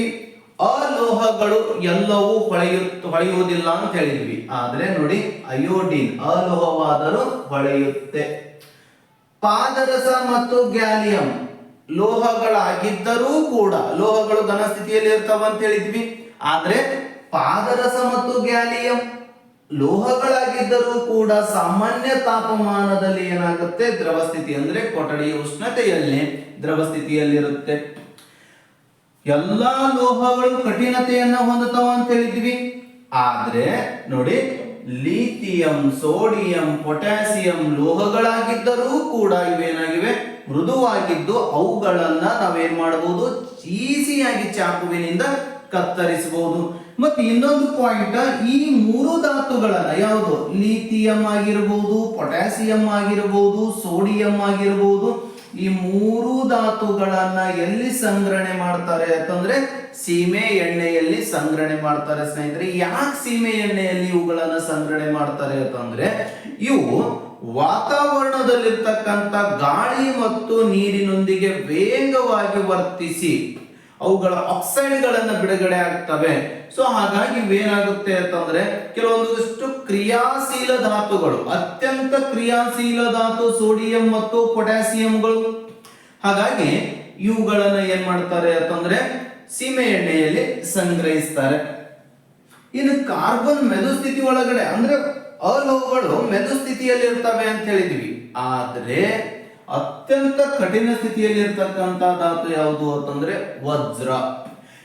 ಅಲೋಹಗಳು ಎಲ್ಲವೂ ಹೊಳೆಯುವುದಿಲ್ಲ ಅಂತ ಹೇಳಿದ್ವಿ. ಆದ್ರೆ ನೋಡಿ, ಅಯೋಡಿನ್ ಅಲೋಹವಾದರೂ ಹೊಳೆಯುತ್ತೆ. ಪಾದರಸ ಮತ್ತು ಗ್ಯಾಲಿಯಂ ಲೋಹಗಳಾಗಿದ್ದರೂ ಕೂಡ, ಲೋಹಗಳು ಘನ ಸ್ಥಿತಿಯಲ್ಲಿ ಇರ್ತಾವ ಅಂತ ಹೇಳಿದ್ವಿ. ಆದ್ರೆ ಪಾದರಸ ಮತ್ತು ಗ್ಯಾಲಿಯಂ ಲೋಹಗಳಾಗಿದ್ದರೂ ಕೂಡ ಸಾಮಾನ್ಯ ತಾಪಮಾನದಲ್ಲಿ ಏನಾಗುತ್ತೆ, ದ್ರವ ಸ್ಥಿತಿ ಅಂದ್ರೆ ಕೊಠಡಿಯ ಉಷ್ಣತೆಯಲ್ಲಿ ದ್ರವ ಸ್ಥಿತಿಯಲ್ಲಿರುತ್ತೆ. ಎಲ್ಲಾ ಲೋಹಗಳು ಕಠಿಣತೆಯನ್ನ ಹೊಂದುತ್ತವ ಅಂತ ಹೇಳಿದ್ವಿ. ಆದ್ರೆ ನೋಡಿ, ಲಿಥಿಯಂ, ಸೋಡಿಯಂ, ಪೊಟ್ಯಾಸಿಯಂ ಲೋಹಗಳಾಗಿದ್ದರೂ ಕೂಡ ಇವೇನಾಗಿವೆ, ಮೃದುವಾಗಿದ್ದು ಅವುಗಳನ್ನ ನಾವೇನ್ ಮಾಡಬಹುದು, ಈಸಿಯಾಗಿ ಚಾಕುವಿನಿಂದ ಕತ್ತರಿಸಬಹುದು. ಮತ್ತೆ ಇನ್ನೊಂದು ಪಾಯಿಂಟ್, ಈ ಮೂರು ಧಾತುಗಳನ್ನ ಯಾವುದು, ಲಿಥಿಯಂ ಆಗಿರಬಹುದು, ಪೊಟ್ಯಾಸಿಯಂ ಆಗಿರಬಹುದು, ಸೋಡಿಯಂ ಆಗಿರಬಹುದು, ಈ ಮೂರು ಧಾತುಗಳನ್ನ ಎಲ್ಲಿ ಸಂಗ್ರಹಣೆ ಮಾಡ್ತಾರೆ ಅಂತಂದ್ರೆ ಸೀಮೆ ಎಣ್ಣೆಯಲ್ಲಿ ಸಂಗ್ರಹಣೆ ಮಾಡ್ತಾರೆ ಸ್ನೇಹಿತರೆ. ಯಾಕೆ ಸೀಮೆ ಎಣ್ಣೆಯಲ್ಲಿ ಇವುಗಳನ್ನ ಸಂಗ್ರಹಣೆ ಮಾಡ್ತಾರೆ ಅಂತಂದ್ರೆ ಇವು ವಾತಾವರಣದಲ್ಲಿರ್ತಕ್ಕಂಥ ಗಾಳಿ ಮತ್ತು ನೀರಿನೊಂದಿಗೆ ವೇಗವಾಗಿ ವರ್ತಿಸಿ ಅವುಗಳ ಆಕ್ಸೈಡ್ಗಳನ್ನ ಬಿಡುಗಡೆ ಆಗ್ತವೆ. ಸೊ ಹಾಗಾಗಿ ಇವೇನಾಗುತ್ತೆ ಅಂತಂದ್ರೆ ಕೆಲವೊಂದಿಷ್ಟು ಕ್ರಿಯಾಶೀಲ ಧಾತುಗಳು, ಅತ್ಯಂತ ಕ್ರಿಯಾಶೀಲ ಧಾತು ಸೋಡಿಯಂ ಮತ್ತು ಪೊಟ್ಯಾಸಿಯಂಗಳು. ಹಾಗಾಗಿ ಇವುಗಳನ್ನ ಏನ್ ಮಾಡ್ತಾರೆ ಅಂತಂದ್ರೆ ಸೀಮೆ ಎಣ್ಣೆಯಲ್ಲಿ ಸಂಗ್ರಹಿಸ್ತಾರೆ. ಇನ್ನು ಕಾರ್ಬನ್ ಮೆದು ಸ್ಥಿತಿ ಒಳಗಡೆ ಅಂದ್ರೆ ಅಲೋಹಗಳು ಮೆದು ಸ್ಥಿತಿಯಲ್ಲಿ ಇರ್ತವೆ ಅಂತ ಹೇಳಿದ್ವಿ. ಆದ್ರೆ ಅತ್ಯಂತ ಕಠಿಣ ಸ್ಥಿತಿಯಲ್ಲಿ ಇರ್ತಕ್ಕಂತ ಧಾತು ಯಾವುದು ಅಂತಂದ್ರೆ ವಜ್ರ.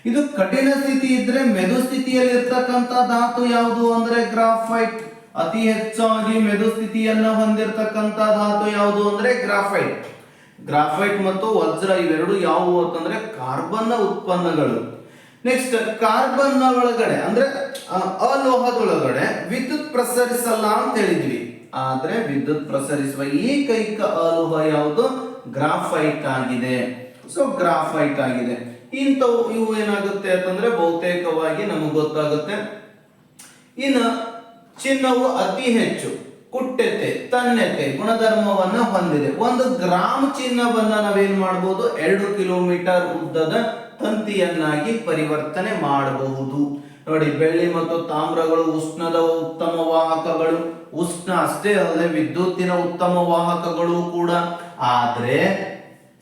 ಇದು ಕಠಿಣ ಸ್ಥಿತಿ ಇದ್ರೆ ಮೆದು ಸ್ಥಿತಿಯಲ್ಲಿ ಇರ್ತಕ್ಕಂತ ಧಾತು ಯಾವುದು ಅಂದ್ರೆ ಗ್ರಾಫೈಟ್. ಅತಿ ಹೆಚ್ಚಾಗಿ ಮೆದು ಸ್ಥಿತಿಯನ್ನ ಹೊಂದಿರತಕ್ಕಂತ ಧಾತು ಯಾವುದು ಅಂದ್ರೆ ಗ್ರಾಫೈಟ್. ಗ್ರಾಫೈಟ್ ಮತ್ತು ವಜ್ರ ಇವೆರಡು ಯಾವುವು ಅಂತಂದ್ರೆ ಕಾರ್ಬನ್ ಉತ್ಪನ್ನಗಳು. ನೆಕ್ಸ್ಟ್ ಕಾರ್ಬನ್ ಒಳಗಡೆ ಅಂದ್ರೆ ಅಲೋಹದೊಳಗಡೆ ವಿದ್ಯುತ್ ಪ್ರಸರಿಸಲ್ಲ ಅಂತ ಹೇಳಿದ್ವಿ. ಆದ್ರೆ ವಿದ್ಯುತ್ ಪ್ರಸರಿಸುವ ಏಕೈಕ ಅಲೋಹ ಯಾವುದು ಗ್ರಾಫೈಟ್ ಆಗಿದೆ. ಸೊ ಗ್ರಾಫೈಟ್ ಆಗಿದೆ. ಇಂಥವು ಇವು ಏನಾಗುತ್ತೆ ಅಂತಂದ್ರೆ ಬಹುತೇಕವಾಗಿ ನಮಗೆ ಗೊತ್ತಾಗುತ್ತೆ. ಇನ್ನು ಚಿನ್ನವು ಅತಿ ಹೆಚ್ಚು ಕುಟ್ಟೆತೆ ತನ್ಯತೆ ಗುಣಧರ್ಮವನ್ನ ಹೊಂದಿದೆ. 1 ಗ್ರಾಮ್ ಚಿನ್ನವನ್ನ ನಾವೇನ್ ಮಾಡಬಹುದು 2 ಕಿಲೋಮೀಟರ್ ಉದ್ದದ ತಂತಿಯನ್ನಾಗಿ ಪರಿವರ್ತನೆ ಮಾಡಬಹುದು. ನೋಡಿ, ಬೆಳ್ಳಿ ಮತ್ತು ತಾಮ್ರಗಳು ಉಷ್ಣದ ಉತ್ತಮ ವಾಹಕಗಳು. ಉಷ್ಣ ಅಷ್ಟೇ ಅಲ್ಲದೆ ವಿದ್ಯುತ್ತಿನ ಉತ್ತಮ ವಾಹಕಗಳು ಕೂಡ. ಆದ್ರೆ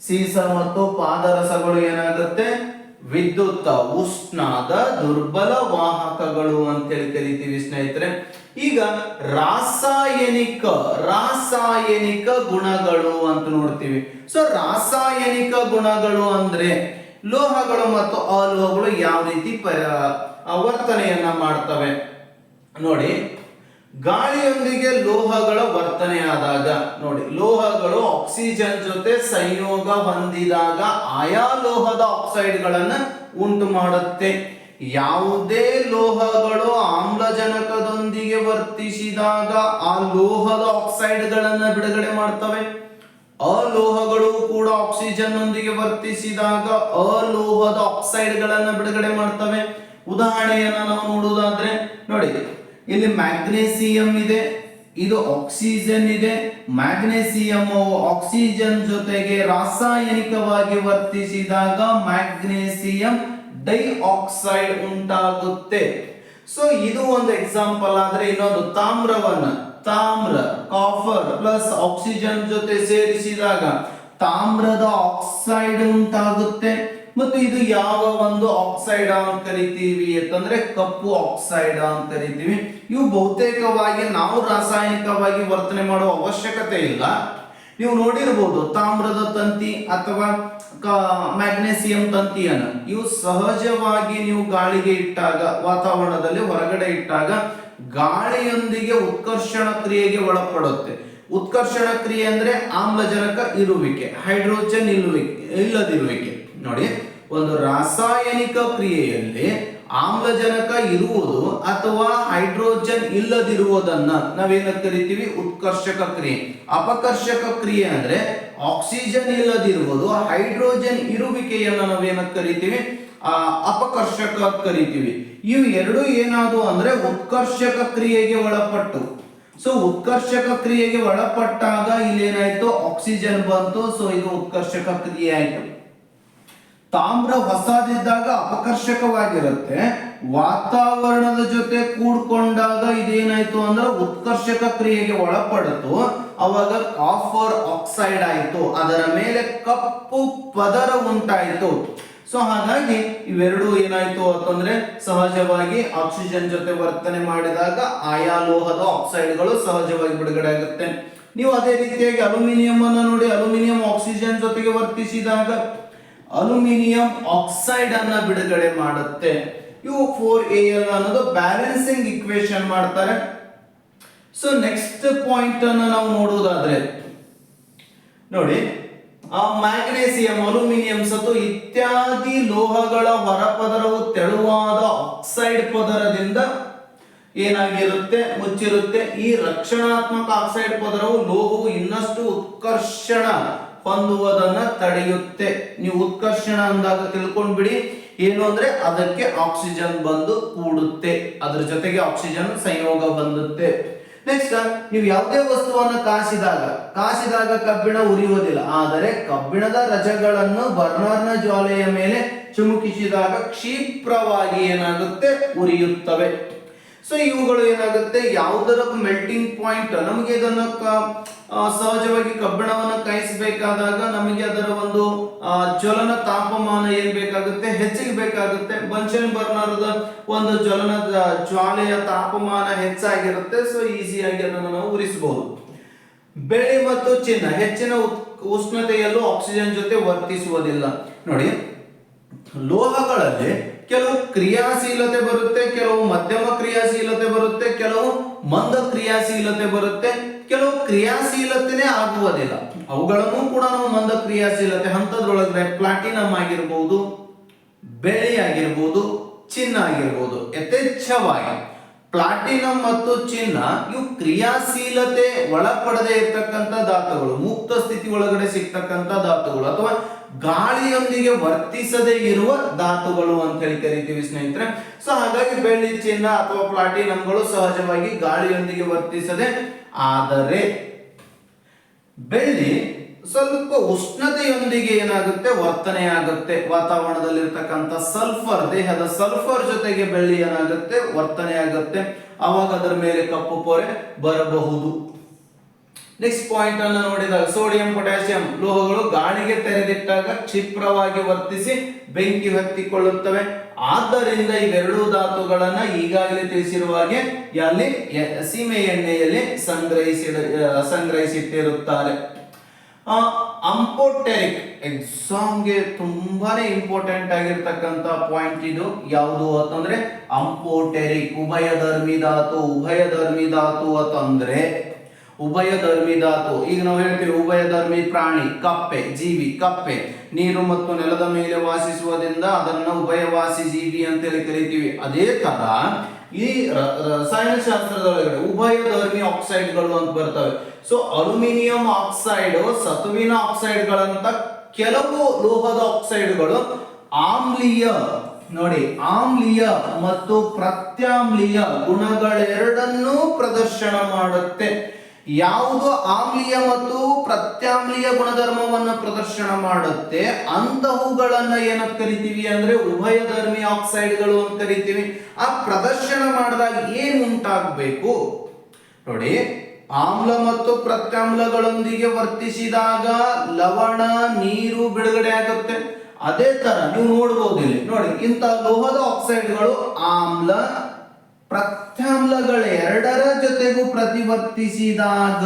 ಸೀಸ ಮತ್ತು ಪಾದರಸಗಳು ಏನಾಗುತ್ತೆ ವಿದ್ಯುತ್ ಉಷ್ಣದ ದುರ್ಬಲ ವಾಹಕಗಳು ಅಂತೇಳಿ ಕರಿತೀವಿ ಸ್ನೇಹಿತರೆ. ಈಗ ರಾಸಾಯನಿಕ ಗುಣಗಳು ಅಂತ ನೋಡ್ತೀವಿ. ಸೊ ರಾಸಾಯನಿಕ ಗುಣಗಳು ಅಂದ್ರೆ ಲೋಹಗಳು ಮತ್ತು ಅಲೋಹಗಳು ಯಾವ ರೀತಿ ವರ್ತನೆಯನ್ನ ಮಾಡ್ತವೆ ನೋಡಿ. ಗಾಳಿಯೊಂದಿಗೆ ಲೋಹಗಳ ವರ್ತನೆಯಾದಾಗ ನೋಡಿ, ಲೋಹಗಳು ಆಕ್ಸಿಜನ್ ಜೊತೆ ಸಂಯೋಗ ಹೊಂದಿದಾಗ ಆಯಾ ಲೋಹದ ಆಕ್ಸೈಡ್ಗಳನ್ನ ಉಂಟು ಮಾಡುತ್ತೆ. ಯಾವುದೇ ಲೋಹಗಳು ಆಮ್ಲಜನಕದೊಂದಿಗೆ ವರ್ತಿಸಿದಾಗ ಆ ಲೋಹದ ಆಕ್ಸೈಡ್ಗಳನ್ನ ಬಿಡುಗಡೆ ಮಾಡ್ತವೆ. ಅಲೋಹಗಳು ಕೂಡ ಆಕ್ಸಿಜನ್ ನೊಂದಿಗೆ ವರ್ತಿಸಿದಾಗ ಅಲೋಹದ ಆಕ್ಸೈಡ್ಗಳನ್ನ ಬಿಡುಗಡೆ ಮಾಡ್ತವೆ. ಉದಾಹರಣೆಯನ್ನ ನಾವು ನೋಡುವುದಾದ್ರೆ ನೋಡಿ, ಇಲ್ಲಿ ಮ್ಯಾಗ್ನೇಸಿಯಂ ಇದೆ, ಇದು ಆಕ್ಸಿಜನ್ ಇದೆ. ಮ್ಯಾಗ್ನೇಸಿಯಂ ಆಕ್ಸಿಜನ್ ಜೊತೆಗೆ ರಾಸಾಯನಿಕವಾಗಿ ವರ್ತಿಸಿದಾಗ ಮ್ಯಾಗ್ನೇಸಿಯಂ ಡೈಆಕ್ಸೈಡ್ ಉಂಟಾಗುತ್ತೆ. ಸೊ ಇದು ಒಂದು ಎಕ್ಸಾಂಪಲ್. ಆದ್ರೆ ಇನ್ನೊಂದು ತಾಮ್ರ ಕಾಫರ್ ಪ್ಲಸ್ ಆಕ್ಸಿಜನ್ ಜೊತೆ ಸೇರಿಸಿದಾಗ ತಾಮ್ರದ ಆಕ್ಸೈಡ್ ಉಂಟಾಗುತ್ತೆ. ಮತ್ತು ಇದು ಯಾವ ಒಂದು ಆಕ್ಸೈಡ್ ಅಂತ ಕರಿತೀವಿ ಅಂತಂದ್ರೆ ಕಪ್ಪು ಆಕ್ಸೈಡ್ ಅಂತ ಕರಿತೀವಿ. ಇವು ಬಹುತೇಕವಾಗಿ ನಾವು ರಾಸಾಯನಿಕವಾಗಿ ವರ್ತನೆ ಮಾಡುವ ಅವಶ್ಯಕತೆ ಇಲ್ಲ. ನೀವು ನೋಡಿರಬಹುದು ತಾಮ್ರದ ತಂತಿ ಅಥವಾ ಮ್ಯಾಗ್ನೇಸಿಯಂ ತಂತಿಯನ್ನು ಇವು ಸಹಜವಾಗಿ ನೀವು ಗಾಳಿಗೆ ಇಟ್ಟಾಗ, ವಾತಾವರಣದಲ್ಲಿ ಹೊರಗಡೆ ಇಟ್ಟಾಗ ಗಾಳಿಯೊಂದಿಗೆ ಉತ್ಕರ್ಷಣ ಕ್ರಿಯೆಗೆ ಒಳಪಡುತ್ತೆ. ಉತ್ಕರ್ಷಣ ಕ್ರಿಯೆ ಅಂದ್ರೆ ಆಮ್ಲಜನಕ ಇರುವಿಕೆ, ಹೈಡ್ರೋಜನ್ ಇಲ್ಲದಿರುವಿಕೆ. ನೋಡಿ, ಒಂದು ರಾಸಾಯನಿಕ ಕ್ರಿಯೆಯಲ್ಲಿ ಆಮ್ಲಜನಕ ಇರುವುದು ಅಥವಾ ಹೈಡ್ರೋಜನ್ ಇಲ್ಲದಿರುವುದನ್ನ ನಾವೇನ ಕರಿತೀವಿ ಉತ್ಕರ್ಷಕ ಕ್ರಿಯೆ. ಅಪಕರ್ಷಕ ಕ್ರಿಯೆ ಅಂದ್ರೆ ಆಕ್ಸಿಜನ್ ಇಲ್ಲದಿರುವುದು, ಹೈಡ್ರೋಜನ್ ಇರುವಿಕೆಯನ್ನು ನಾವೇನ ಕರಿತೀವಿ ಅಪಕರ್ಷಕ ಕರಿತೀವಿ. ಇವು ಎರಡು ಏನಾದವು ಅಂದ್ರೆ ಉತ್ಕರ್ಷಕ ಕ್ರಿಯೆಗೆ ಒಳಪಟ್ಟು. ಸೊ ಉತ್ಕರ್ಷಕ ಕ್ರಿಯೆಗೆ ಒಳಪಟ್ಟಾಗ ಇಲ್ಲೇನಾಯ್ತು ಆಕ್ಸಿಜನ್ ಬಂತು. ಸೊ ಇದು ಉತ್ಕರ್ಷಕ ಕ್ರಿಯೆ ಆಯ್ತು. ತಾಮ್ರ ಹೊಸದಿದ್ದಾಗ ಅಪಕರ್ಷಕವಾಗಿರುತ್ತೆ, ವಾತಾವರಣದ ಜೊತೆ ಕೂಡ್ಕೊಂಡಾಗ ಇದೇನಾಯ್ತು ಅಂದ್ರೆ ಉತ್ಕರ್ಷಕ ಕ್ರಿಯೆಗೆ ಒಳಪಡ್ತು. ಅವಾಗ ಕಾಫರ್ ಆಕ್ಸೈಡ್ ಆಯ್ತು, ಅದರ ಮೇಲೆ ಕಪ್ಪು ಪದರ ಉಂಟಾಯಿತು. ಸೊ ಹಾಗಾಗಿ ಇವೆರಡು ಏನಾಯ್ತು ಅಂತಂದ್ರೆ ಸಹಜವಾಗಿ ಆಕ್ಸಿಜನ್ ಜೊತೆ ವರ್ತನೆ ಮಾಡಿದಾಗ ಆಯಾ ಲೋಹದ ಆಕ್ಸೈಡ್ಗಳು ಸಹಜವಾಗಿ ಬಿಡುಗಡೆ ಆಗುತ್ತೆ. ನೀವು ಅದೇ ರೀತಿಯಾಗಿ ಅಲ್ಯೂಮಿನಿಯಂ ಅನ್ನು ನೋಡಿ, ಅಲ್ಯೂಮಿನಿಯಂ ಆಕ್ಸಿಜನ್ ಜೊತೆಗೆ ವರ್ತಿಸಿದಾಗ ಅಲ್ಯೂಮಿನಿಯಂ ಆಕ್ಸೈಡ್ ಅನ್ನ ಬಿಡುಗಡೆ ಮಾಡುತ್ತೆ. ಇವು 4Al ಅನ್ನೋದು ಬ್ಯಾಲೆನ್ಸಿಂಗ್ ಇಕ್ವೇಶನ್ ಮಾಡ್ತಾರೆ. ಸೊ ನೆಕ್ಸ್ಟ್ ಪಾಯಿಂಟ್ ಅನ್ನು ನಾವು ನೋಡುವುದಾದ್ರೆ ನೋಡಿ, ಮ್ಯಾಗ್ನೇಸಿಯಂ, ಅಲ್ಯೂಮಿನಿಯಂ ಸತು ಇತ್ಯಾದಿ ಲೋಹಗಳ ಹೊರಪದರವು ತೆಳುವಾದ ಆಕ್ಸೈಡ್ ಪದರದಿಂದ ಏನಾಗಿರುತ್ತೆ ಮುಚ್ಚಿರುತ್ತೆ. ಈ ರಕ್ಷಣಾತ್ಮಕ ಆಕ್ಸೈಡ್ ಪದರವು ಲೋಹವು ಇನ್ನಷ್ಟು ಉತ್ಕರ್ಷಣ ಹೊಂದುವುದನ್ನ ತಡೆಯುತ್ತೆ. ನೀವು ಉತ್ಕರ್ಷಣ ಅಂದಾಗ ತಿಳ್ಕೊಂಡ್ಬಿಡಿ ಏನು ಅಂದ್ರೆ ಅದಕ್ಕೆ ಆಕ್ಸಿಜನ್ ಬಂದು ಕೂಡುತ್ತೆ, ಅದ್ರ ಜೊತೆಗೆ ಆಕ್ಸಿಜನ್ ಸಂಯೋಗ ಬಂದುತ್ತೆ. ನೆಕ್ಸ್ಟ್, ನೀವು ಯಾವುದೇ ವಸ್ತುವನ್ನು ಕಾಸಿದಾಗ ಕಬ್ಬಿಣ ಉರಿಯುವುದಿಲ್ಲ, ಆದರೆ ಕಬ್ಬಿಣದ ರಜಗಳನ್ನು ಬರ್ನರ್ನ ಜ್ವಾಲೆಯ ಮೇಲೆ ಚಿಮುಕಿಸಿದಾಗ ಕ್ಷಿಪ್ರವಾಗಿ ಏನಾಗುತ್ತೆ ಉರಿಯುತ್ತವೆ. ಸೊ ಇವುಗಳು ಏನಾಗುತ್ತೆ, ಯಾವುದರ ಮೆಲ್ಟಿಂಗ್ ಪಾಯಿಂಟ್, ನಮಗೆ ಇದನ್ನ ಸಹಜವಾಗಿ ಕಬ್ಬಿಣವನ್ನು ಕಾಯಿಸಬೇಕಾದಾಗ ನಮಗೆ ಅದರ ಒಂದು ಜ್ವಲನ ತಾಪಮಾನ ಏನ್ ಬೇಕಾಗುತ್ತೆ, ಹೆಚ್ಚಿಗೆ ಬೇಕಾಗುತ್ತೆ. ಬನ್ಷನ್ ಬರ್ನರ್ದ ಒಂದು ಜ್ವಲನದ ಜ್ವಾಲೆಯ ತಾಪಮಾನ ಹೆಚ್ಚಾಗಿರುತ್ತೆ. ಸೊ ಈಸಿಯಾಗಿ ಅದನ್ನು ನಾವು ಉರಿಸಬಹುದು. ಬೆಳ್ಳಿ ಮತ್ತು ಚಿನ್ನ ಹೆಚ್ಚಿನ ಉಷ್ಣತೆಯಲ್ಲೂ ಆಕ್ಸಿಜನ್ ಜೊತೆ ವರ್ತಿಸುವುದಿಲ್ಲ. ನೋಡಿ, ಲೋಹಗಳಲ್ಲಿ ಕೆಲವು ಕ್ರಿಯಾಶೀಲತೆ ಬರುತ್ತೆ, ಕೆಲವು ಮಧ್ಯಮ ಕ್ರಿಯಾಶೀಲತೆ ಬರುತ್ತೆ, ಕೆಲವು ಮಂದ ಕ್ರಿಯಾಶೀಲತೆ ಬರುತ್ತೆ, ಕೆಲವು ಕ್ರಿಯಾಶೀಲತೆನೇ ಆಗುವುದಿಲ್ಲ. ಅವುಗಳನ್ನು ಕೂಡ ನಾವು ಮಂದ ಕ್ರಿಯಾಶೀಲತೆ ಹಂತದೊಳಗೆ ಪ್ಲಾಟಿನಂ ಆಗಿರ್ಬೋದು, ಬೆಳ್ಳಿ ಆಗಿರ್ಬೋದು, ಚಿನ್ನ ಆಗಿರ್ಬೋದು. ಯಥೇಚ್ಛವಾಗಿ ಪ್ಲಾಟಿನಂ ಮತ್ತು ಚಿನ್ನ ಇವು ಕ್ರಿಯಾಶೀಲತೆ ಒಳಪಡದೆ ಇರತಕ್ಕಂತ ಧಾತುಗಳು, ಮುಕ್ತ ಸ್ಥಿತಿ ಒಳಗಡೆ ಸಿಗ್ತಕ್ಕಂತ ಧಾತುಗಳು ಅಥವಾ ಗಾಳಿಯೊಂದಿಗೆ ವರ್ತಿಸದೇ ಇರುವ ಧಾತುಗಳು ಅಂತ ಹೇಳಿ ಕರಿತೀವಿ ಸ್ನೇಹಿತರೆ. ಸೊ ಹಾಗಾಗಿ ಬೆಳ್ಳಿ, ಚಿನ್ನ ಅಥವಾ ಪ್ಲಾಟಿನಂಗಳು ಸಹಜವಾಗಿ ಗಾಳಿಯೊಂದಿಗೆ ವರ್ತಿಸದೆ, ಆದರೆ ಬೆಳ್ಳಿ ಸ್ವಲ್ಪ ಉಷ್ಣತೆಯೊಂದಿಗೆ ಏನಾಗುತ್ತೆ, ವರ್ತನೆ ಆಗುತ್ತೆ. ವಾತಾವರಣದಲ್ಲಿರ್ತಕ್ಕಂಥ ಸಲ್ಫರ್, ದೇಹದ ಸಲ್ಫರ್ ಜೊತೆಗೆ ಬೆಳ್ಳಿ ಏನಾಗುತ್ತೆ, ವರ್ತನೆ ಆಗುತ್ತೆ. ಅವಾಗ ಅದರ ಮೇಲೆ ಕಪ್ಪು ಪೊರೆ ಬರಬಹುದು. ನೆಕ್ಸ್ಟ್ ಪಾಯಿಂಟ್ ಅನ್ನು ನೋಡಿದಾಗ, ಸೋಡಿಯಂ ಪೊಟ್ಯಾಸಿಯಂ ಲೋಹಗಳು ಗಾಳಿಗೆ ತೆರೆದಿಟ್ಟಾಗ ಕ್ಷಿಪ್ರವಾಗಿ ವರ್ತಿಸಿ ಬೆಂಕಿ ಹೊತ್ತಿಕೊಳ್ಳುತ್ತವೆ. ಆದ್ದರಿಂದ ಇವೆರಡೂ ಧಾತುಗಳನ್ನ ಈಗಾಗಲೇ ತಿಳಿಸಿರುವ ಹಾಗೆ ಅಲ್ಲಿ ಸೀಮೆ ಎಣ್ಣೆಯಲ್ಲಿ ಸಂಗ್ರಹಿಸಿಟ್ಟಿರುತ್ತಾರೆ. ಅಂಪೋಟೆರಿಕ್ ಎಕ್ಸಾಮ್ಗೆ ತುಂಬಾನೇ ಇಂಪಾರ್ಟೆಂಟ್ ಆಗಿರ್ತಕ್ಕಂಥ ಪಾಯಿಂಟ್ ಇದು. ಯಾವುದು ಅಂತಂದ್ರೆ ಅಂಪೋಟೆರಿಕ್, ಉಭಯಧರ್ಮಿ ಧಾತು. ಉಭಯಧರ್ಮಿ ಧಾತು ಅಂತಂದ್ರೆ ಉಭಯಧರ್ಮಿ ಧಾತು. ಈಗ ನಾವು ಹೇಳ್ತೀವಿ ಉಭಯಧರ್ಮಿ ಪ್ರಾಣಿ, ಕಪ್ಪೆ, ಜೀವಿ, ಕಪ್ಪೆ ನೀರು ಮತ್ತು ನೆಲದ ಮೇಲೆ ವಾಸಿಸುವುದರಿಂದ ಅದನ್ನ ಉಭಯವಾಸಿ ಜೀವಿ ಅಂತೇಳಿ ಕರಿತೀವಿ. ಅದೇ ತರ ಈ ರಸಾಯನಶಾಸ್ತ್ರದೊಳಗಡೆ ಉಭಯಧರ್ಮಿ ಆಕ್ಸೈಡ್ಗಳು ಅಂತ ಬರ್ತವೆ. ಸೊ ಅಲ್ಯೂಮಿನಿಯಂ ಆಕ್ಸೈಡ್, ಸತುವಿನ ಆಕ್ಸೈಡ್ಗಳಂತ ಕೆಲವು ಲೋಹದ ಆಕ್ಸೈಡ್ಗಳು ಆಮ್ಲೀಯ, ನೋಡಿ ಆಮ್ಲೀಯ ಮತ್ತು ಪ್ರತ್ಯಾಮ್ಲೀಯ ಗುಣಗಳೆರಡನ್ನೂ ಪ್ರದರ್ಶನ ಮಾಡುತ್ತೆ. ಯಾವುದು ಆಮ್ಲೀಯ ಮತ್ತು ಪ್ರತ್ಯಾಮ್ಲೀಯ ಗುಣಧರ್ಮವನ್ನು ಪ್ರದರ್ಶನ ಮಾಡುತ್ತೆ ಅಂತಹವುಗಳನ್ನ ಏನಂತ ಕರಿತೀವಿ ಅಂದ್ರೆ ಉಭಯಧರ್ಮಿ ಆಕ್ಸೈಡ್ಗಳು ಅಂತ ಕರಿತೀವಿ. ಆ ಪ್ರದರ್ಶನ ಮಾಡಿದಾಗ ಏನ್ ಉಂಟಾಗಬೇಕು ನೋಡಿ, ಆಮ್ಲ ಮತ್ತು ಪ್ರತ್ಯಾಮ್ಲಗಳೊಂದಿಗೆ ವರ್ತಿಸಿದಾಗ ಲವಣ, ನೀರು ಬಿಡುಗಡೆ ಆಗುತ್ತೆ. ಅದೇ ತರ ನೀವು ನೋಡಬಹುದು ಇಲ್ಲಿ ನೋಡಿ, ಇಂಥ ಲೋಹದ ಆಕ್ಸೈಡ್ಗಳು ಆಮ್ಲ ಪ್ರತ್ಯಾಮ್ಲಗಳ ಎರಡರ ಜೊತೆಗೂ ಪ್ರತಿವರ್ತಿಸಿದಾಗ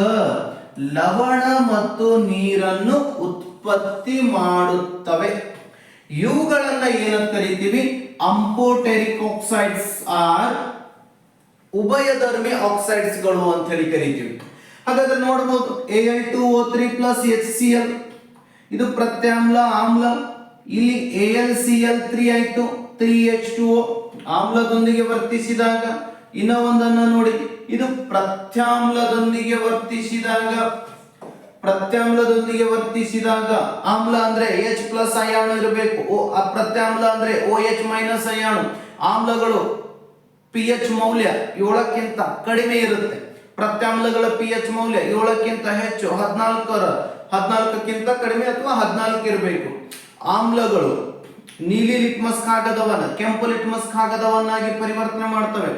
ಲವಣ ಮತ್ತು ನೀರನ್ನು ಉತ್ಪತ್ತಿ ಮಾಡುತ್ತವೆ. ಇವುಗಳನ್ನ ಏನಂತ ಕರಿತೀವಿ, ಅಂಪೋಟೆರಿಕ್ ಆಕ್ಸೈಡ್ಸ್ ಆರ್ ಉಭಯಧರ್ಮಿ ಆಕ್ಸೈಡ್ಸ್ ಗಳು ಅಂತ ಹೇಳಿ ಕರಿತೀವಿ. ಹಾಗಾದ್ರೆ ನೋಡಬಹುದು Al2O3 ಪ್ಲಸ್ HCl ಇದು ಪ್ರತ್ಯಾಮ್ಲ, ಆಮ್ಲ. ಇಲ್ಲಿ AlCl3 ಆಯ್ತು, 3H2O ಆಮ್ಲದೊಂದಿಗೆ ವರ್ತಿಸಿದಾಗ. ಇನ್ನ ಒಂದನ್ನ ನೋಡಿ, ಇದು ಪ್ರತ್ಯಾಮ್ಲದೊಂದಿಗೆ ವರ್ತಿಸಿದಾಗ ಆಮ್ಲ ಅಂದ್ರೆ H ಪ್ಲಸ್ ಅಯಾನು ಇರಬೇಕು, ಪ್ರತ್ಯಾಮ್ಲ ಅಂದ್ರೆ OH ಮೈನಸ್ ಅಯಾನು. ಆಮ್ಲಗಳು pH ಮೌಲ್ಯ 7ಕ್ಕಿಂತ ಕಡಿಮೆ ಇರುತ್ತೆ, ಪ್ರತ್ಯಾಮ್ಲಗಳ pH ಮೌಲ್ಯ 7ಕ್ಕಿಂತ ಹೆಚ್ಚು, 14ಕ್ಕಿಂತ ಕಡಿಮೆ ಅಥವಾ 14 ಇರಬೇಕು. ಆಮ್ಲಗಳು ನೀಲಿ ಲಿಟ್ಮಸ್ ಕಾಗದವನ್ನ ಕೆಂಪು ಲಿಟ್ಮಸ್ ಕಾಗದವನ್ನಾಗಿ ಪರಿವರ್ತನೆ ಮಾಡ್ತವೆ.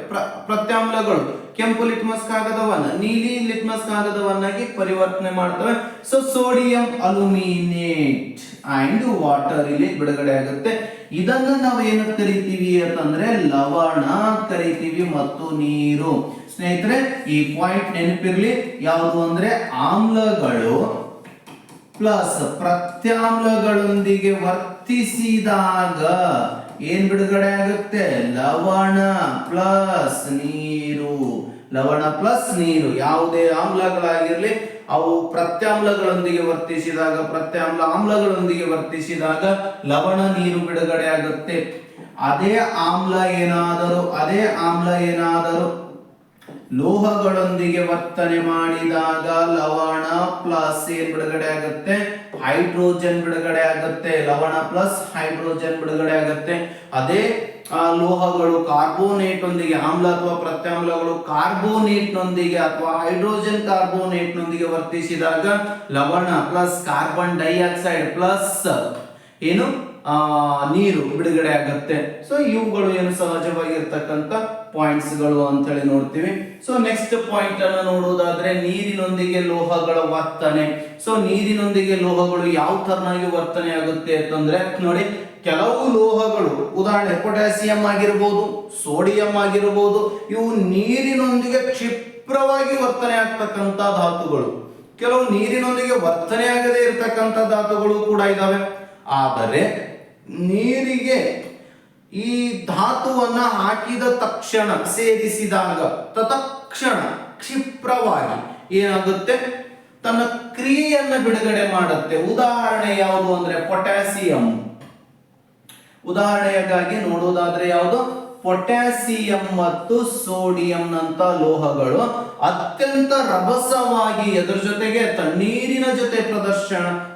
ಪ್ರತ್ಯಾಮ್ಲಗಳು ಕೆಂಪು ಲಿಟ್ಮಸ್ ಕಾಗದವನ್ನ ನೀಲಿ ಲಿಟ್ಮಸ್ ಕಾಗದವನ್ನಾಗಿ ಪರಿವರ್ತನೆ ಮಾಡ್ತವೆ. So sodium aluminate and water ಇಲ್ಲಿ ಬಿಡುಗಡೆ ಆಗುತ್ತೆ. ಇದನ್ನ ನಾವು ಏನು ಕರಿತೀವಿ ಅಂತಂದ್ರೆ ಲವಣ ಕರಿತೀವಿ ಮತ್ತು ನೀರು. ಸ್ನೇಹಿತರೆ ಈ ಪಾಯಿಂಟ್ ನೆನಪಿರ್ಲಿ, ಯಾವುದು ಅಂದ್ರೆ ಆಮ್ಲಗಳು ಪ್ಲಸ್ ಪ್ರತ್ಯಾಮ್ಲಗಳೊಂದಿಗೆ ವರ್ತಿಸಿದಾಗ ಏನ್ ಬಿಡುಗಡೆ ಆಗುತ್ತೆ, ಲವಣ ಪ್ಲಸ್ ನೀರು. ಲವಣ ಪ್ಲಸ್ ನೀರು, ಯಾವುದೇ ಆಮ್ಲಗಳಾಗಿರ್ಲಿ ಅವು ಪ್ರತ್ಯಾಮ್ಲಗಳೊಂದಿಗೆ ವರ್ತಿಸಿದಾಗ, ಆಮ್ಲಗಳೊಂದಿಗೆ ವರ್ತಿಸಿದಾಗ ಲವಣ ನೀರು ಬಿಡುಗಡೆ ಆಗುತ್ತೆ. ಅದೇ ಆಮ್ಲ ಏನಾದರೂ ಲೋಹಗಳೊಂದಿಗೆ ವರ್ತನೆ ಮಾಡಿದಾಗ ಲವಣ ಪ್ಲಸ್ ಏನ್ ಬಿಡುಗಡೆ ಆಗುತ್ತೆ, ಹೈಡ್ರೋಜನ್ ಬಿಡುಗಡೆ ಆಗುತ್ತೆ. ಲವಣ ಪ್ಲಸ್ ಹೈಡ್ರೋಜನ್ ಬಿಡುಗಡೆ ಆಗುತ್ತೆ. ಅದೇ ಲೋಹಗಳು ಕಾರ್ಬೋನೇಟ್ ನೊಂದಿಗೆ, ಆಮ್ಲ ಅಥವಾ ಪ್ರತ್ಯಾಮ್ಲಗಳು ಕಾರ್ಬೋನೇಟ್ ನೊಂದಿಗೆ ಅಥವಾ ಹೈಡ್ರೋಜನ್ ಕಾರ್ಬೋನೇಟ್ ನೊಂದಿಗೆ ವರ್ತಿಸಿದಾಗ ಲವಣ ಪ್ಲಸ್ ಕಾರ್ಬನ್ ಡೈಆಕ್ಸೈಡ್ ಪ್ಲಸ್ ಏನು ನೀರು ಬಿಡುಗಡೆ ಆಗುತ್ತೆ. ಸೊ ಇವುಗಳು ಏನು ಸಹಜವಾಗಿರ್ತಕ್ಕಂಥ ಪಾಯಿಂಟ್ಸ್ ಗಳು ಅಂತ ಹೇಳಿ ನೋಡ್ತೀವಿ. ಸೊ ನೆಕ್ಸ್ಟ್ ಪಾಯಿಂಟ್ ಅನ್ನು ನೋಡುವುದಾದ್ರೆ ನೀರಿನೊಂದಿಗೆ ಲೋಹಗಳ ವರ್ತನೆ. ಸೊ ನೀರಿನೊಂದಿಗೆ ಲೋಹಗಳು ಯಾವ ತರನಾಗಿ ವರ್ತನೆ ಆಗುತ್ತೆ ಅಂತಂದ್ರೆ ನೋಡಿ, ಕೆಲವು ಲೋಹಗಳು ಉದಾಹರಣೆ ಪೊಟ್ಯಾಸಿಯಂ ಆಗಿರ್ಬೋದು, ಸೋಡಿಯಂ ಆಗಿರ್ಬೋದು, ಇವು ನೀರಿನೊಂದಿಗೆ ಕ್ಷಿಪ್ರವಾಗಿ ವರ್ತನೆ ಆಗ್ತಕ್ಕಂಥ ಧಾತುಗಳು. ಕೆಲವು ನೀರಿನೊಂದಿಗೆ ವರ್ತನೆ ಆಗದೆ ಇರತಕ್ಕಂಥ ಧಾತುಗಳು ಕೂಡ ಇದಾವೆ. ಆದರೆ ನೀರಿಗೆ ಈ ಧಾತುವನ್ನ ಹಾಕಿದ ತಕ್ಷಣ, ಸೇರಿಸಿದಾಗ ತತ್ಕ್ಷಣ ಕ್ಷಿಪ್ರವಾಗಿ ಏನಾಗುತ್ತೆ, ತನ್ನ ಕ್ರಿಯೆಯನ್ನ ಬಿಡುಗಡೆ ಮಾಡುತ್ತೆ. ಉದಾಹರಣೆ ಯಾವುದು ಅಂದ್ರೆ ಪೊಟ್ಯಾಸಿಯಂ. ಉದಾಹರಣೆಯಾಗಿ ನೋಡುವುದಾದ್ರೆ ಯಾವುದು, ಪೊಟ್ಯಾಸಿಯಂ ಮತ್ತು ಸೋಡಿಯಂ ನಂತ ಲೋಹಗಳು ಅತ್ಯಂತ ರಭಸವಾಗಿ ಎದುರ ಜೊತೆಗೆ ತಣ್ಣೀರಿನ ಜೊತೆ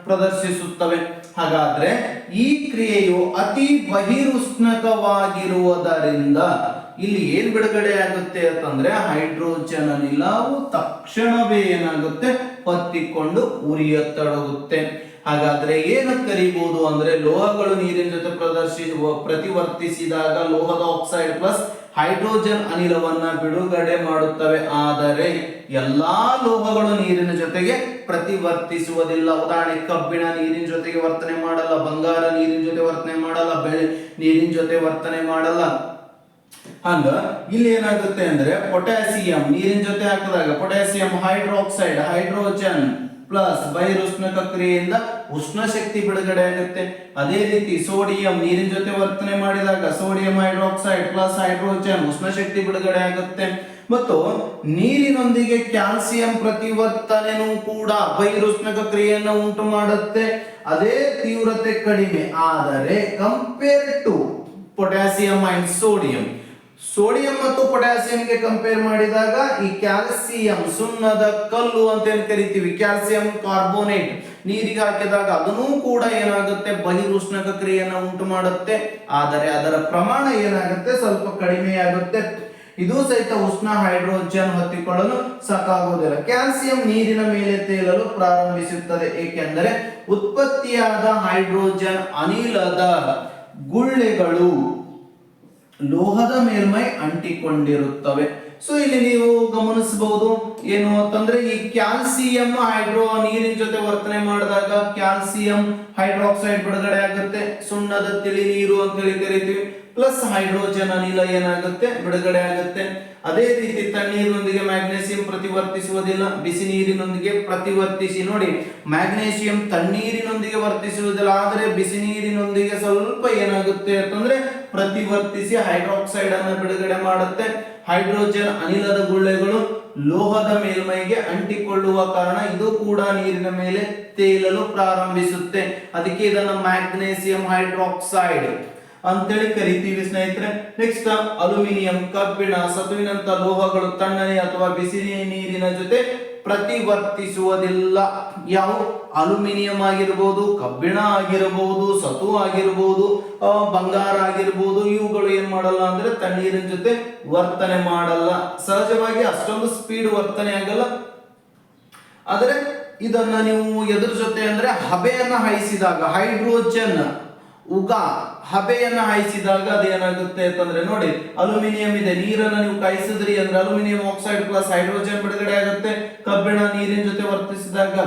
ಪ್ರದರ್ಶಿಸುತ್ತವೆ. ಹಾಗಾದ್ರೆ ಈ ಕ್ರಿಯೆಯು ಅತಿ ಬಹಿರುಷ್ಣಕವಾಗಿರುವುದರಿಂದ ಇಲ್ಲಿ ಏನ್ ಬಿಡುಗಡೆ ಆಗುತ್ತೆ ಅಂತಂದ್ರೆ ಹೈಡ್ರೋಜನ್ ಅನಿಲವು ತಕ್ಷಣವೇ ಏನಾಗುತ್ತೆ, ಹೊತ್ತಿಕೊಂಡು ಉರಿಯತೊಡಗುತ್ತೆ. ಹಾಗಾದ್ರೆ ಏನು ಕರಿಬಹುದು ಅಂದ್ರೆ ಲೋಹಗಳು ನೀರಿನ ಜೊತೆ ಪ್ರತಿವರ್ತಿಸಿದಾಗ ಲೋಹದ ಆಕ್ಸೈಡ್ ಪ್ಲಸ್ ಹೈಡ್ರೋಜನ್ ಅನಿಲವನ್ನ ಬಿಡುಗಡೆ ಮಾಡುತ್ತವೆ. ಆದರೆ ಎಲ್ಲಾ ಲೋಹಗಳು ನೀರಿನ ಜೊತೆಗೆ ಪ್ರತಿವರ್ತಿಸುವುದಿಲ್ಲ. ಉದಾಹರಣೆ ಕಬ್ಬಿಣ ನೀರಿನ ಜೊತೆಗೆ ವರ್ತನೆ ಮಾಡಲ್ಲ, ಬಂಗಾರ ನೀರಿನ ಜೊತೆ ವರ್ತನೆ ಮಾಡಲ್ಲ, ಬೆಳ್ಳಿ ನೀರಿನ ಜೊತೆ ವರ್ತನೆ ಮಾಡಲ್ಲ. ಹಂಗ ಇಲ್ಲಿ ಏನಾಗುತ್ತೆ ಅಂದ್ರೆ ಪೊಟ್ಯಾಸಿಯಂ ನೀರಿನ ಜೊತೆ ಹಾಕಿದಾಗ ಪೊಟ್ಯಾಸಿಯಂ ಹೈಡ್ರಾಕ್ಸೈಡ್ ಹೈಡ್ರೋಜನ್ ಪ್ಲಸ್ ಬಹಿರುಷ್ಣಕ ಕ್ರಿಯೆಯಿಂದ ಉಷ್ಣ ಶಕ್ತಿ ಬಿಡುಗಡೆ ಆಗುತ್ತೆ. ಅದೇ ರೀತಿ ಸೋಡಿಯಂ ನೀರಿನ ಜೊತೆ ವರ್ತನೆ ಮಾಡಿದಾಗ ಸೋಡಿಯಂ ಹೈಡ್ರಾಕ್ಸೈಡ್ ಪ್ಲಸ್ ಹೈಡ್ರೋಜನ್ ಉಷ್ಣ ಶಕ್ತಿ ಬಿಡುಗಡೆ ಆಗುತ್ತೆ. ಮತ್ತು ನೀರಿನೊಂದಿಗೆ ಕ್ಯಾಲ್ಸಿಯಂ ಪ್ರತಿವರ್ತನೆನೂ ಕೂಡ ಬಹಿರುಷ್ಣಕ ಕ್ರಿಯೆಯನ್ನು ಉಂಟು ಮಾಡುತ್ತೆ. ಅದೇ ತೀವ್ರತೆ ಕಡಿಮೆ, ಆದರೆ compare to potassium and sodium ಮತ್ತು ಪೊಟ್ಯಾಸಿಯಂಗೆ ಕಂಪೇರ್ ಮಾಡಿದಾಗ ಈ ಕ್ಯಾಲ್ಸಿಯಂ ಸುಣ್ಣದ ಕಲ್ಲು ಅಂತ ಏನ್ ಕರಿತೀವಿ, ಕ್ಯಾಲ್ಸಿಯಂ ಕಾರ್ಬೋನೇಟ್ ನೀರಿಗೆ ಹಾಕಿದಾಗ ಅದನ್ನೂ ಕೂಡ ಏನಾಗುತ್ತೆ, ಬಹಿರುಷ್ಣಕ ಕ್ರಿಯೆಯನ್ನು ಉಂಟು ಮಾಡುತ್ತೆ. ಆದರೆ ಅದರ ಪ್ರಮಾಣ ಏನಾಗುತ್ತೆ, ಸ್ವಲ್ಪ ಕಡಿಮೆಯಾಗುತ್ತೆ. ಇದು ಸಹಿತ ಉಷ್ಣ ಹೈಡ್ರೋಜನ್ ಹೊತ್ತಿಕೊಳ್ಳಲು ಸಾಕಾಗುವುದಿಲ್ಲ. ಕ್ಯಾಲ್ಸಿಯಂ ನೀರಿನ ಮೇಲೆ ತೇಲಲು ಪ್ರಾರಂಭಿಸುತ್ತದೆ, ಏಕೆಂದರೆ ಉತ್ಪತ್ತಿಯಾದ ಹೈಡ್ರೋಜನ್ ಅನಿಲದ ಗುಳ್ಳೆಗಳು ಲೋಹದ ಮೇಲ್ಮೈ ಅಂಟಿಕೊಂಡಿರುತ್ತವೆ. ಸೊ ಇಲ್ಲಿ ನೀವು ಗಮನಿಸಬಹುದು ಏನು ಅಂತಂದ್ರೆ ಈ ಕ್ಯಾಲ್ಸಿಯಂ ನೀರಿನ ಜೊತೆ ವರ್ತನೆ ಮಾಡಿದಾಗ ಕ್ಯಾಲ್ಸಿಯಂ ಹೈಡ್ರಾಕ್ಸೈಡ್ ಬಿಡುಗಡೆ ಆಗುತ್ತೆ, ಸುಣ್ಣದ ತಿಳಿ ನೀರು ಅಂತ ಹೇಳಿ ಕರಿತೀವಿ, ಪ್ಲಸ್ ಹೈಡ್ರೋಜನ್ ಅನಿಲ ಏನಾಗುತ್ತೆ, ಬಿಡುಗಡೆ ಆಗುತ್ತೆ. ಅದೇ ರೀತಿ ತಣ್ಣೀರಿನೊಂದಿಗೆ ಮ್ಯಾಗ್ನೇಸಿಯಂ ಪ್ರತಿವರ್ತಿಸುವುದಿಲ್ಲ, ಬಿಸಿ ನೀರಿನೊಂದಿಗೆ ಪ್ರತಿವರ್ತಿಸಿ ನೋಡಿ, ಮ್ಯಾಗ್ನೇಸಿಯಂ ತಣ್ಣೀರಿನೊಂದಿಗೆ ವರ್ತಿಸುವುದಿಲ್ಲ, ಆದರೆ ಬಿಸಿ ನೀರಿನೊಂದಿಗೆ ಸ್ವಲ್ಪ ಏನಾಗುತ್ತೆ ಅಂತಂದ್ರೆ ಪ್ರತಿವರ್ತಿಸಿ ಹೈಡ್ರಾಕ್ಸೈಡ್ ಅನ್ನು ಬಿಡುಗಡೆ ಮಾಡುತ್ತೆ. ಹೈಡ್ರೋಜನ್ ಅನಿಲದ ಗುಳ್ಳೆಗಳು ಲೋಹದ ಮೇಲ್ಮೈಗೆ ಅಂಟಿಕೊಳ್ಳುವ ಕಾರಣ ಇದು ಕೂಡ ನೀರಿನ ಮೇಲೆ ತೇಲಲು ಪ್ರಾರಂಭಿಸುತ್ತೆ. ಅದಕ್ಕೆ ಇದನ್ನು ಮ್ಯಾಗ್ನೇಸಿಯಂ ಹೈಡ್ರಾಕ್ಸೈಡ್ ಅಂತೇಳಿ ಕರಿತೀವಿ ಸ್ನೇಹಿತರೆ. ನೆಕ್ಸ್ಟ್ ಅಲ್ಯೂಮಿನಿಯಂ, ಕಬ್ಬಿಣ, ಸತುವಿನಂತ ಲೋಹಗಳು ತಣ್ಣನೆ ಅಥವಾ ಬಿಸಿ ನೀರಿನ ಜೊತೆ ಪ್ರತಿವರ್ತಿಸುವುದಿಲ್ಲ. ಯಾವ ಅಲ್ಯೂಮಿನಿಯಂ ಆಗಿರಬಹುದು, ಕಬ್ಬಿಣ ಆಗಿರಬಹುದು, ಸತು ಆಗಿರಬಹುದು, ಬಂಗಾರ ಆಗಿರಬಹುದು, ಇವುಗಳು ಏನ್ ಮಾಡಲ್ಲ ಅಂದ್ರೆ ತಣ್ಣೀರಿನ ಜೊತೆ ವರ್ತನೆ ಮಾಡಲ್ಲ. ಸಹಜವಾಗಿ ಅಷ್ಟೊಂದು ಸ್ಪೀಡ್ ವರ್ತನೆ ಆಗಲ್ಲ. ಆದರೆ ಇದನ್ನ ನೀವು ಎದುರ ಜೊತೆ ಅಂದ್ರೆ ಹಬೆಯನ್ನ ಹಾಯಿಸಿದಾಗ ಹೈಡ್ರೋಜನ್ ಹಬೆಯನ್ನ ಹಾಯಿಸಿದಾಗ ಅದೇನಾಗುತ್ತೆ ಅಂತಂದ್ರೆ ನೋಡಿ, ಅಲ್ಯೂಮಿನಿಯಂ ಇದೆ, ನೀರನ್ನ ನೀವು ಕಾಯಿಸಿದ್ರಿ ಅಂದ್ರೆ ಅಲ್ಯೂಮಿನಿಯಂ ಆಕ್ಸೈಡ್ ಪ್ಲಸ್ ಹೈಡ್ರೋಜನ್ ಬಿಡುಗಡೆ ಆಗುತ್ತೆ. ಕಬ್ಬಿಣ ನೀರಿನ ಜೊತೆ ವರ್ತಿಸಿದಾಗ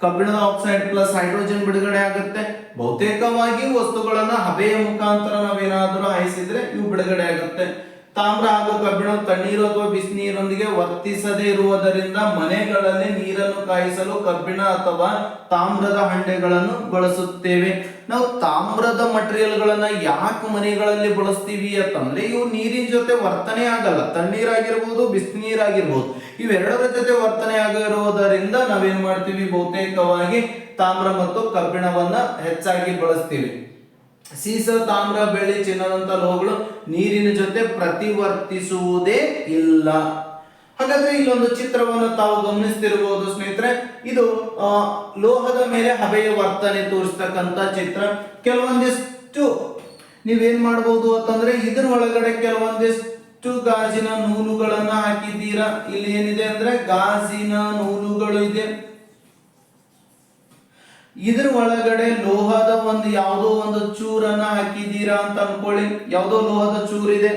ಕಬ್ಬಿಣದ ಆಕ್ಸೈಡ್ ಪ್ಲಸ್ ಹೈಡ್ರೋಜನ್ ಬಿಡುಗಡೆ ಆಗುತ್ತೆ. ಬಹುತೇಕವಾಗಿ ವಸ್ತುಗಳನ್ನ ಹಬೆಯ ಮುಖಾಂತರ ನಾವೇನಾದ್ರೂ ಹಾಯಿಸಿದ್ರೆ ಇವು ಬಿಡುಗಡೆ ಆಗುತ್ತೆ. ತಾಮ್ರ ಹಾಗೂ ಕಬ್ಬಿಣ ತಣ್ಣೀರು ಅಥವಾ ಬಿಸಿನೀರೊಂದಿಗೆ ವರ್ತಿಸದೇ ಇರುವುದರಿಂದ ಮನೆಗಳಲ್ಲಿ ನೀರನ್ನು ಕಾಯಿಸಲು ಕಬ್ಬಿಣ ಅಥವಾ ತಾಮ್ರದ ಹಂಡೆಗಳನ್ನು ಬಳಸುತ್ತೇವೆ. ನಾವು ತಾಮ್ರದ ಮಟೀರಿಯಲ್ ಗಳನ್ನ ಯಾಕೆ ಮನೆಗಳಲ್ಲಿ ಬಳಸ್ತೀವಿ ಅಂತಂದ್ರೆ ಇವು ನೀರಿನ ಜೊತೆ ವರ್ತನೆ ಆಗಲ್ಲ. ತಣ್ಣೀರಾಗಿರ್ಬೋದು, ಬಿಸಿನೀರಾಗಿರ್ಬೋದು, ಇವೆರಡರ ಜೊತೆ ವರ್ತನೆ ಆಗಿರುವುದರಿಂದ ನಾವೇನ್ ಮಾಡ್ತೀವಿ, ಬಹುತೇಕವಾಗಿ ತಾಮ್ರ ಮತ್ತು ಕಬ್ಬಿಣವನ್ನ ಹೆಚ್ಚಾಗಿ ಬಳಸ್ತೀವಿ. ಸೀಸ, ತಾಮ್ರ, ಬೆಳ್ಳಿ, ಚಿನ್ನದಂತ ಲೋಹಗಳು ನೀರಿನ ಜೊತೆ ಪ್ರತಿವರ್ತಿಸುವುದೇ ಇಲ್ಲ. ಹಾಗಾದ್ರೆ ಇಲ್ಲೊಂದು ಚಿತ್ರವನ್ನು ತಾವು ಗಮನಿಸ್ತಿರಬಹುದು ಸ್ನೇಹಿತರೆ. ಇದು ಲೋಹದ ಮೇಲೆ ಹಬೆಯ ವರ್ತನೆ ತೋರಿಸ್ತಕ್ಕಂತ ಚಿತ್ರ. ಕೆಲವೊಂದಿಷ್ಟು ನೀವೇನ್ ಮಾಡಬಹುದು ಅಂತಂದ್ರೆ ಇದ್ರ ಒಳಗಡೆ ಕೆಲವೊಂದಿಷ್ಟು ಗಾಜಿನ ನೂಲುಗಳನ್ನ ಹಾಕಿದ್ದೀರಾ. ಇಲ್ಲಿ ಏನಿದೆ ಅಂದ್ರೆ ಗಾಜಿನ ನೂಲುಗಳು ಇದೆ. ಇದ್ರ ಒಳಗಡೆ ಲೋಹದ ಒಂದು ಯಾವುದೋ ಒಂದು ಚೂರನ್ನ ಹಾಕಿದ್ದೀರಾ ಅಂತ ಅನ್ಕೊಳ್ಳಿ. ಯಾವುದೋ ಲೋಹದ ಚೂರಿದೆ,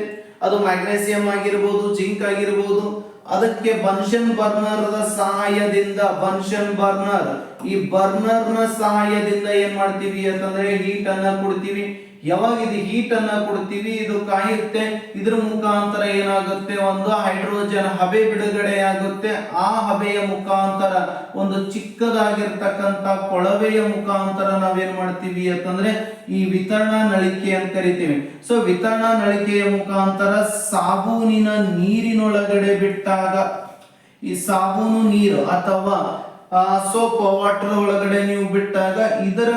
ಅದು ಮ್ಯಾಗ್ನೆಸಿಯಂ ಆಗಿರ್ಬೋದು, ಜಿಂಕ್ ಆಗಿರ್ಬೋದು. ಅದಕ್ಕೆ ಬನ್ಷನ್ ಬರ್ನರ್ ಸಹಾಯದಿಂದ, ಬನ್ಷನ್ ಬರ್ನರ್, ಈ ಬರ್ನರ್ ನ ಸಹಾಯದಿಂದ ಏನ್ ಮಾಡ್ತೀವಿ ಅಂತಂದ್ರೆ ಹೀಟ್ ಅನ್ನ ಕೊಡ್ತೀವಿ. ಯಾವಾಗ ಇದು ಹೀಟ್ ಅನ್ನ ಕೊಡ್ತೀವಿ, ಇದು ಕಾಯುತ್ತೆ. ಇದ್ರ ಮುಖಾಂತರ ಏನಾಗುತ್ತೆ, ಒಂದು ಹೈಡ್ರೋಜನ್ ಹಬೆ ಬಿಡುಗಡೆ ಆಗುತ್ತೆ. ಆ ಹಬೆಯ ಮುಖಾಂತರ ಒಂದು ಚಿಕ್ಕದಾಗಿರ್ತಕ್ಕಂತ ಕೊಳವೆಯ ಮುಖಾಂತರ ನಾವೇನ್ ಮಾಡ್ತೀವಿ ಅಂತಂದ್ರೆ ಈ ವಿತರಣಾ ನಳಿಕೆ ಅಂತ ಕರಿತೀವಿ. ಸೊ ವಿತರಣಾ ನಳಿಕೆಯ ಮುಖಾಂತರ ಸಾಬೂನಿನ ನೀರಿನೊಳಗಡೆ ಬಿಟ್ಟಾಗ, ಈ ಸಾಬೂನು ನೀರು ಅಥವಾ ಸೋಪ್ ವಾಟರ್ ಒಳಗಡೆ ನೀವು ಬಿಟ್ಟಾಗ ಇದರ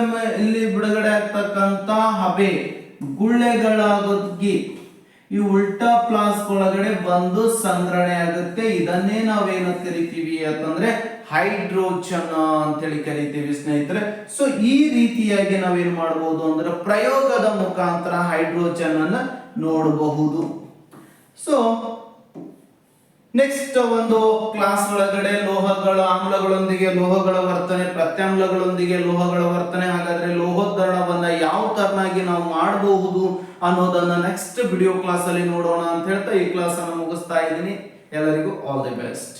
ಇಲ್ಲಿ ಬಿಡುಗಡೆ ಆಗ್ತಕ್ಕಂತ ಹಬೆ ಗುಳ್ಳೆಗಳಾಗಿ ಈ ಉಲ್ಟಾ ಫ್ಲಾಸ್ಕ್ ಒಳಗಡೆ ಬಂದು ಸಂಗ್ರಹಣೆ ಆಗುತ್ತೆ. ಇದನ್ನೇ ನಾವೇನು ಕರಿತೀವಿ ಅಂತಂದ್ರೆ ಹೈಡ್ರೋಜನ್ ಅಂತೇಳಿ ಕರಿತೀವಿ ಸ್ನೇಹಿತರೆ. ಸೊ ಈ ರೀತಿಯಾಗಿ ನಾವೇನ್ ಮಾಡಬಹುದು ಅಂದ್ರೆ ಪ್ರಯೋಗದ ಮುಖಾಂತರ ಹೈಡ್ರೋಜನ್ ಅನ್ನ ನೋಡಬಹುದು. ಸೊ ನೆಕ್ಸ್ಟ್ ಒಂದು ಕ್ಲಾಸ್ ಒಳಗಡೆ ಲೋಹಗಳ ಆಮ್ಲಗಳೊಂದಿಗೆ ಲೋಹಗಳ ವರ್ತನೆ, ಪ್ರತ್ಯಾಮ್ಲಗಳೊಂದಿಗೆ ಲೋಹಗಳ ವರ್ತನೆ, ಹಾಗಾದ್ರೆ ಲೋಹೋದ್ಧರಣವನ್ನ ಯಾವ ತರನಾಗಿ ನಾವು ಮಾಡಬಹುದು ಅನ್ನೋದನ್ನ ನೆಕ್ಸ್ಟ್ ವಿಡಿಯೋ ಕ್ಲಾಸ್ ಅಲ್ಲಿ ನೋಡೋಣ ಅಂತ ಹೇಳ್ತಾ ಈ ಕ್ಲಾಸ್ ಅನ್ನು ಮುಗಿಸ್ತಾ ಇದ್ದೀನಿ. ಎಲ್ಲರಿಗೂ ಆಲ್ ದಿ ಬೆಸ್ಟ್.